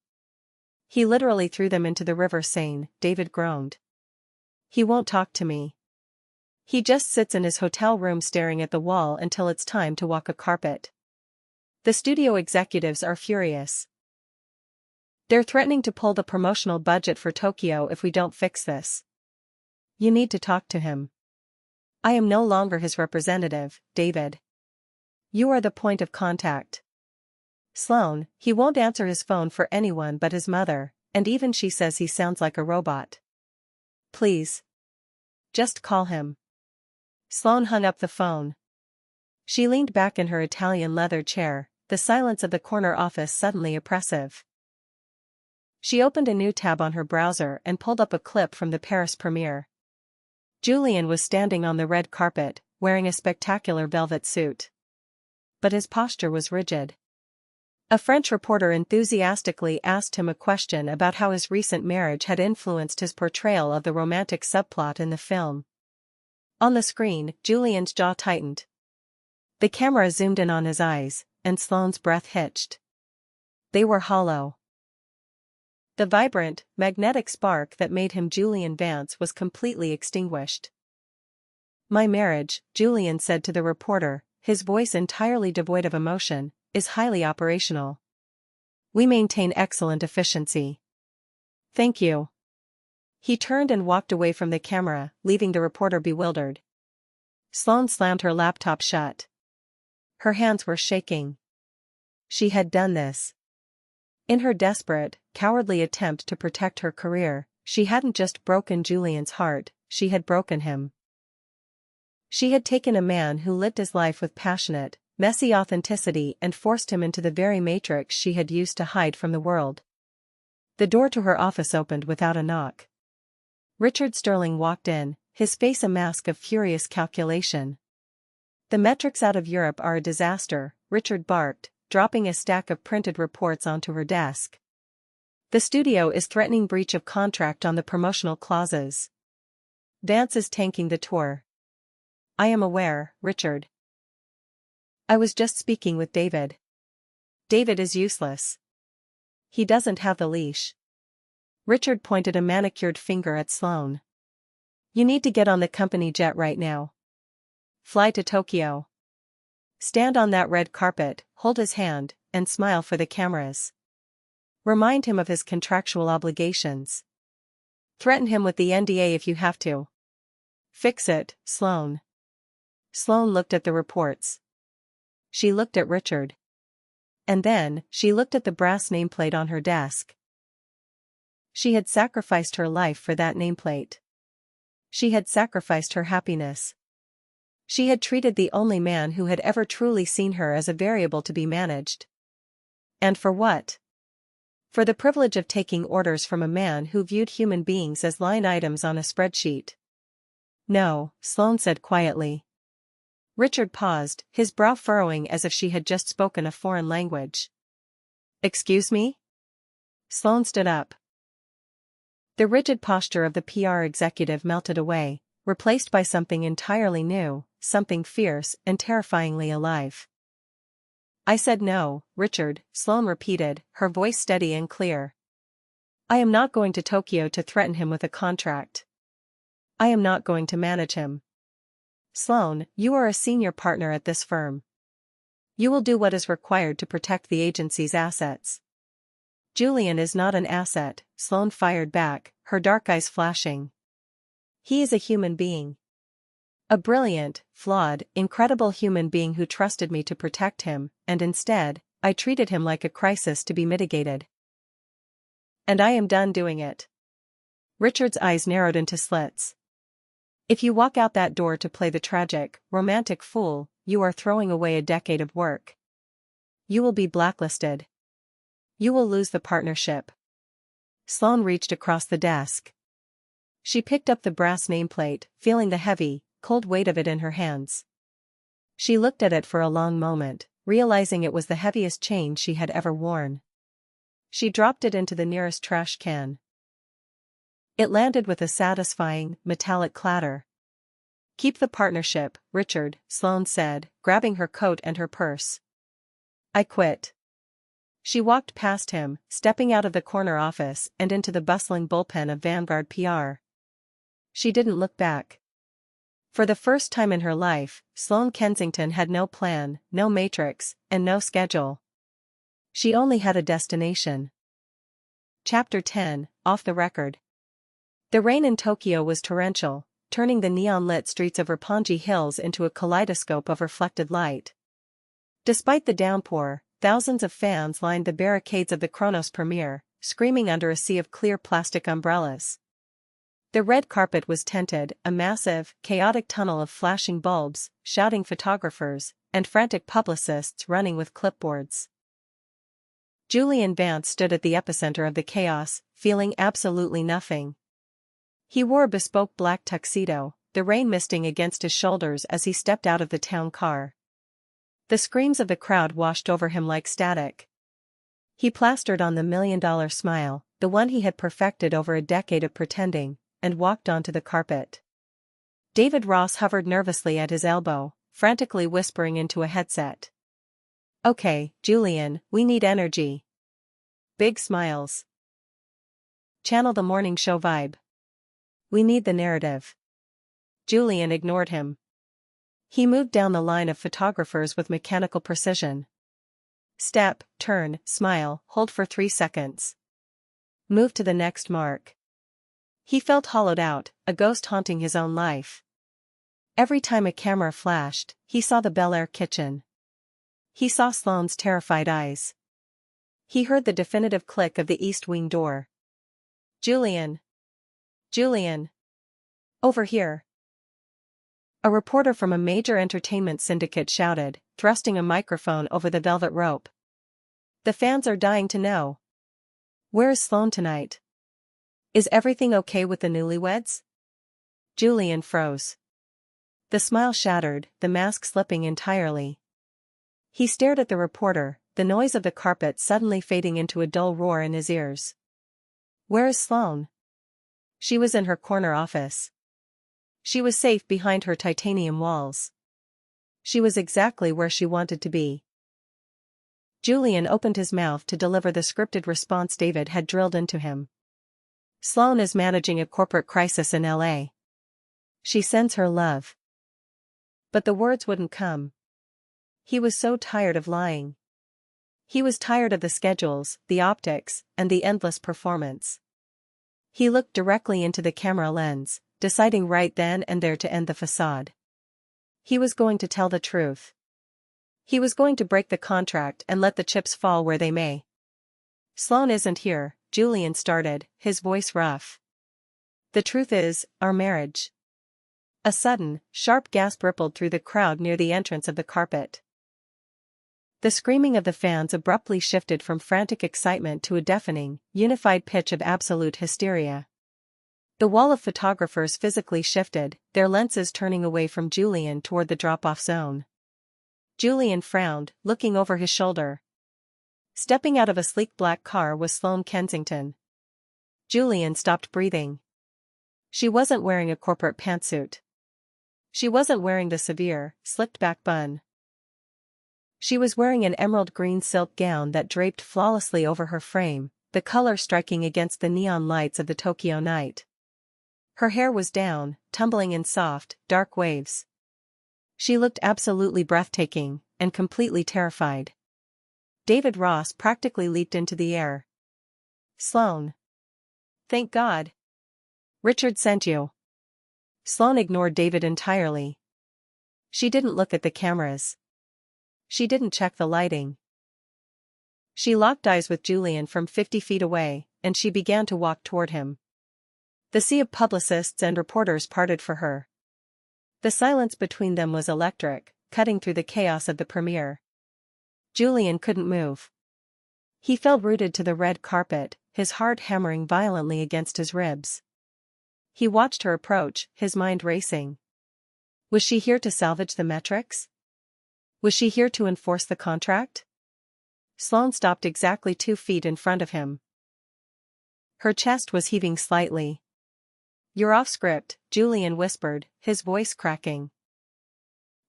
He literally threw them into the river Seine, David groaned. He won't talk to me. He just sits in his hotel room staring at the wall until it's time to walk a carpet. The studio executives are furious. They're threatening to pull the promotional budget for Tokyo if we don't fix this. You need to talk to him. I am no longer his representative, David. You are the point of contact. Sloane, he won't answer his phone for anyone but his mother, and even she says he sounds like a robot. Please. Just call him. Sloane hung up the phone. She leaned back in her Italian leather chair, the silence of the corner office suddenly oppressive. She opened a new tab on her browser and pulled up a clip from the Paris premiere. Julian was standing on the red carpet, wearing a spectacular velvet suit. But his posture was rigid. A French reporter enthusiastically asked him a question about how his recent marriage had influenced his portrayal of the romantic subplot in the film. On the screen, Julian's jaw tightened. The camera zoomed in on his eyes, and Sloane's breath hitched. They were hollow. The vibrant, magnetic spark that made him Julian Vance was completely extinguished. My marriage, Julian said to the reporter, his voice entirely devoid of emotion, is highly operational. We maintain excellent efficiency. Thank you. He turned and walked away from the camera, leaving the reporter bewildered. Sloane slammed her laptop shut. Her hands were shaking. She had done this. In her desperate, cowardly attempt to protect her career, she hadn't just broken Julian's heart, she had broken him. She had taken a man who lived his life with passionate, messy authenticity and forced him into the very matrix she had used to hide from the world. The door to her office opened without a knock. Richard Sterling walked in, his face a mask of furious calculation. The metrics out of Europe are a disaster, Richard barked, dropping a stack of printed reports onto her desk. The studio is threatening breach of contract on the promotional clauses. Vance is tanking the tour. I am aware, Richard. I was just speaking with David. David is useless. He doesn't have the leash. Richard pointed a manicured finger at Sloane. You need to get on the company jet right now. Fly to Tokyo. Stand on that red carpet, hold his hand, and smile for the cameras. Remind him of his contractual obligations. Threaten him with the NDA if you have to. Fix it, Sloane. Sloane looked at the reports. She looked at Richard. And then, she looked at the brass nameplate on her desk. She had sacrificed her life for that nameplate. She had sacrificed her happiness. She had treated the only man who had ever truly seen her as a variable to be managed. And for what? For the privilege of taking orders from a man who viewed human beings as line items on a spreadsheet. No, Sloane said quietly. Richard paused, his brow furrowing as if she had just spoken a foreign language. Excuse me? Sloane stood up. The rigid posture of the PR executive melted away, replaced by something entirely new, something fierce and terrifyingly alive. I said no, Richard, Sloane repeated, her voice steady and clear. I am not going to Tokyo to threaten him with a contract. I am not going to manage him. Sloane, you are a senior partner at this firm. You will do what is required to protect the agency's assets. Julian is not an asset, Sloane fired back, her dark eyes flashing. He is a human being. A brilliant, flawed, incredible human being who trusted me to protect him, and instead, I treated him like a crisis to be mitigated. And I am done doing it. Richard's eyes narrowed into slits. If you walk out that door to play the tragic, romantic fool, you are throwing away a decade of work. You will be blacklisted. You will lose the partnership. Sloane reached across the desk. She picked up the brass nameplate, feeling the heavy, cold weight of it in her hands. She looked at it for a long moment, realizing it was the heaviest chain she had ever worn. She dropped it into the nearest trash can. It landed with a satisfying, metallic clatter. Keep the partnership, Richard, Sloane said, grabbing her coat and her purse. I quit. She walked past him, stepping out of the corner office and into the bustling bullpen of Vanguard PR. She didn't look back. For the first time in her life, Sloane Kensington had no plan, no matrix, and no schedule. She only had a destination. Chapter 10, Off the Record. The rain in Tokyo was torrential, turning the neon-lit streets of Roppongi Hills into a kaleidoscope of reflected light. Despite the downpour, thousands of fans lined the barricades of the Kronos premiere, screaming under a sea of clear plastic umbrellas. The red carpet was tented, a massive, chaotic tunnel of flashing bulbs, shouting photographers, and frantic publicists running with clipboards. Julian Vance stood at the epicenter of the chaos, feeling absolutely nothing. He wore a bespoke black tuxedo, the rain misting against his shoulders as he stepped out of the town car. The screams of the crowd washed over him like static. He plastered on the million-dollar smile, the one he had perfected over a decade of pretending, and walked onto the carpet. David Ross hovered nervously at his elbow, frantically whispering into a headset. Okay, Julian, we need energy. Big smiles. Channel the morning show vibe. We need the narrative. Julian ignored him. He moved down the line of photographers with mechanical precision. Step, turn, smile, hold for 3 seconds. Move to the next mark. He felt hollowed out, a ghost haunting his own life. Every time a camera flashed, he saw the Bel Air kitchen. He saw Sloane's terrified eyes. He heard the definitive click of the East Wing door. Julian. Julian. Over here. A reporter from a major entertainment syndicate shouted, thrusting a microphone over the velvet rope. The fans are dying to know. Where is Sloane tonight? Is everything okay with the newlyweds? Julian froze. The smile shattered, the mask slipping entirely. He stared at the reporter, the noise of the carpet suddenly fading into a dull roar in his ears. Where is Sloane? She was in her corner office. She was safe behind her titanium walls. She was exactly where she wanted to be. Julian opened his mouth to deliver the scripted response David had drilled into him. Sloane is managing a corporate crisis in LA. She sends her love. But the words wouldn't come. He was so tired of lying. He was tired of the schedules, the optics, and the endless performance. He looked directly into the camera lens, deciding right then and there to end the facade. He was going to tell the truth. He was going to break the contract and let the chips fall where they may. Sloane isn't here, Julian started, his voice rough. The truth is, our marriage. A sudden, sharp gasp rippled through the crowd near the entrance of the carpet. The screaming of the fans abruptly shifted from frantic excitement to a deafening, unified pitch of absolute hysteria. The wall of photographers physically shifted, their lenses turning away from Julian toward the drop-off zone. Julian frowned, looking over his shoulder. Stepping out of a sleek black car was Sloane Kensington. Julian stopped breathing. She wasn't wearing a corporate pantsuit. She wasn't wearing the severe, slicked-back bun. She was wearing an emerald green silk gown that draped flawlessly over her frame, the color striking against the neon lights of the Tokyo night. Her hair was down, tumbling in soft, dark waves. She looked absolutely breathtaking, and completely terrified. David Ross practically leaped into the air. Sloane. Thank God. Richard sent you. Sloane ignored David entirely. She didn't look at the cameras. She didn't check the lighting. She locked eyes with Julian from 50 feet away, and she began to walk toward him. The sea of publicists and reporters parted for her. The silence between them was electric, cutting through the chaos of the premiere. Julian couldn't move. He felt rooted to the red carpet, his heart hammering violently against his ribs. He watched her approach, his mind racing. Was she here to salvage the metrics? Was she here to enforce the contract? Sloane stopped exactly 2 feet in front of him. Her chest was heaving slightly. You're off script, Julian whispered, his voice cracking.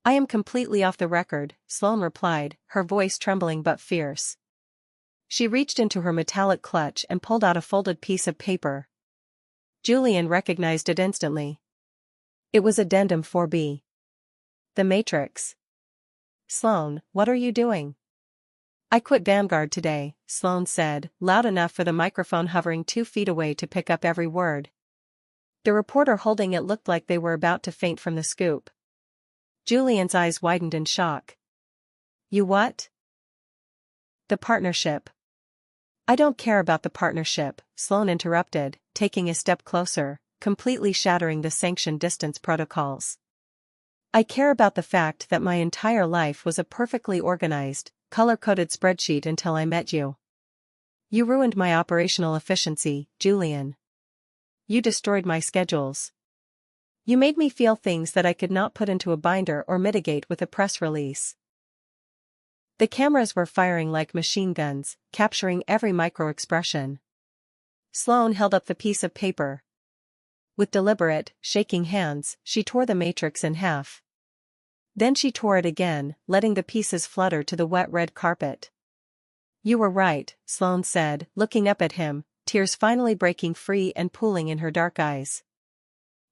I am completely off the record, Sloane replied, her voice trembling but fierce. She reached into her metallic clutch and pulled out a folded piece of paper. Julian recognized it instantly. It was Addendum 4B. The Matrix. Sloane, what are you doing? I quit Vanguard today, Sloane said, loud enough for the microphone hovering 2 feet away to pick up every word. The reporter holding it looked like they were about to faint from the scoop. Julian's eyes widened in shock. You what? The partnership. I don't care about the partnership, Sloane interrupted, taking a step closer, completely shattering the sanctioned distance protocols. I care about the fact that my entire life was a perfectly organized, color-coded spreadsheet until I met you. You ruined my operational efficiency, Julian. You destroyed my schedules. You made me feel things that I could not put into a binder or mitigate with a press release. The cameras were firing like machine guns, capturing every micro-expression. Sloane held up the piece of paper. With deliberate, shaking hands, she tore the matrix in half. Then she tore it again, letting the pieces flutter to the wet red carpet. You were right, Sloane said, looking up at him, tears finally breaking free and pooling in her dark eyes.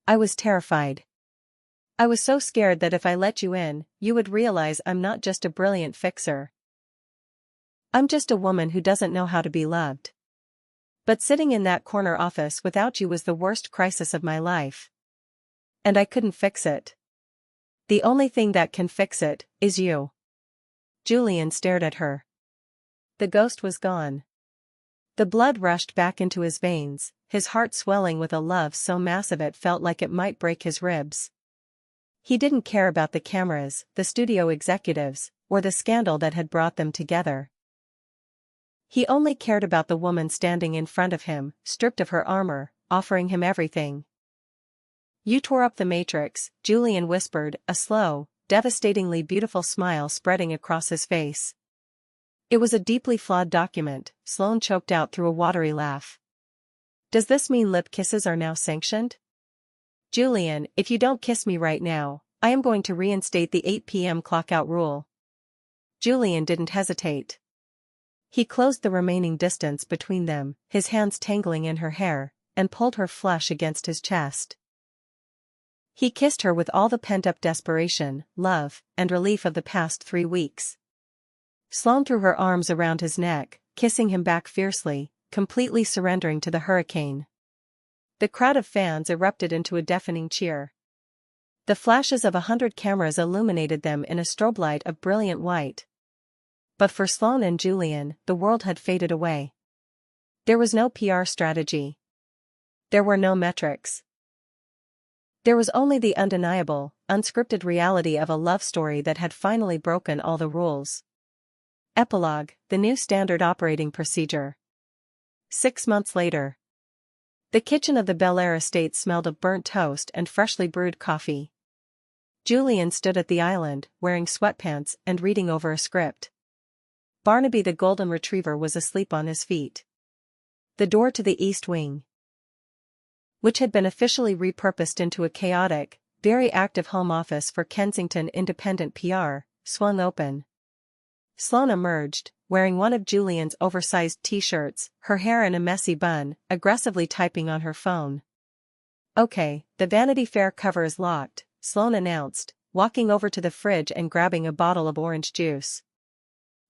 I was terrified. I was so scared that if I let you in, you would realize I'm not just a brilliant fixer. I'm just a woman who doesn't know how to be loved. But sitting in that corner office without you was the worst crisis of my life. And I couldn't fix it. The only thing that can fix it is you. Julian stared at her. The ghost was gone. The blood rushed back into his veins, his heart swelling with a love so massive it felt like it might break his ribs. He didn't care about the cameras, the studio executives, or the scandal that had brought them together. He only cared about the woman standing in front of him, stripped of her armor, offering him everything. You tore up the matrix, Julian whispered, a slow, devastatingly beautiful smile spreading across his face. It was a deeply flawed document, Sloane choked out through a watery laugh. Does this mean lip kisses are now sanctioned? Julian, if you don't kiss me right now, I am going to reinstate the 8 p.m. clock-out rule. Julian didn't hesitate. He closed the remaining distance between them, his hands tangling in her hair, and pulled her flush against his chest. He kissed her with all the pent-up desperation, love, and relief of the past 3 weeks. Sloane threw her arms around his neck, kissing him back fiercely, completely surrendering to the hurricane. The crowd of fans erupted into a deafening cheer. The flashes of 100 cameras illuminated them in a strobe light of brilliant white. But for Sloane and Julian, the world had faded away. There was no PR strategy. There were no metrics. There was only the undeniable, unscripted reality of a love story that had finally broken all the rules. Epilogue, the new standard operating procedure. 6 months later. The kitchen of the Bel Air estate smelled of burnt toast and freshly brewed coffee. Julian stood at the island, wearing sweatpants and reading over a script. Barnaby the golden retriever was asleep on his feet. The door to the East Wing, which had been officially repurposed into a chaotic, very active home office for Kensington Independent PR, swung open. Sloane emerged, wearing one of Julian's oversized t-shirts, her hair in a messy bun, aggressively typing on her phone. "Okay, the Vanity Fair cover is locked," Sloane announced, walking over to the fridge and grabbing a bottle of orange juice.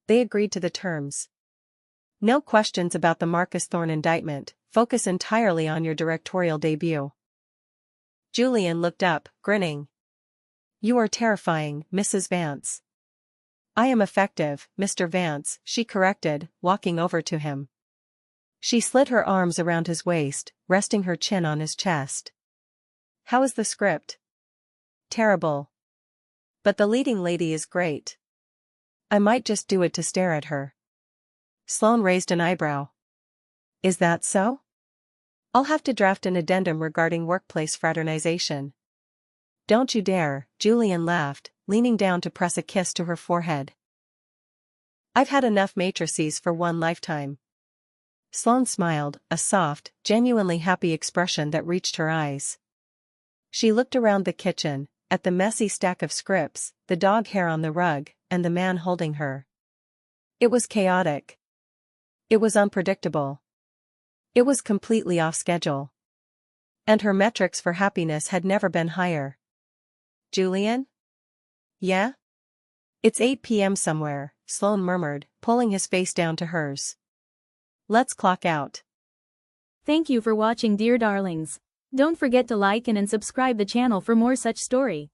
They agreed to the terms. "No questions about the Marcus Thorne indictment, focus entirely on your directorial debut." Julian looked up, grinning. "You are terrifying, Mrs. Vance." "I am effective, Mr. Vance," she corrected, walking over to him. She slid her arms around his waist, resting her chin on his chest. "How is the script?" "Terrible. But the leading lady is great. I might just do it to stare at her." Sloane raised an eyebrow. "Is that so?" "I'll have to draft an addendum regarding workplace fraternization." "Don't you dare," Julian laughed, leaning down to press a kiss to her forehead. "I've had enough matrices for one lifetime." Sloane smiled, a soft, genuinely happy expression that reached her eyes. She looked around the kitchen, at the messy stack of scripts, the dog hair on the rug, and the man holding her. It was chaotic. It was unpredictable. It was completely off schedule. And her metrics for happiness had never been higher. "Julian?" "Yeah?" "It's 8 p.m. somewhere," Sloane murmured, pulling his face down to hers. "Let's clock out." Thank you for watching, dear darlings. Don't forget to like and subscribe the channel for more such story.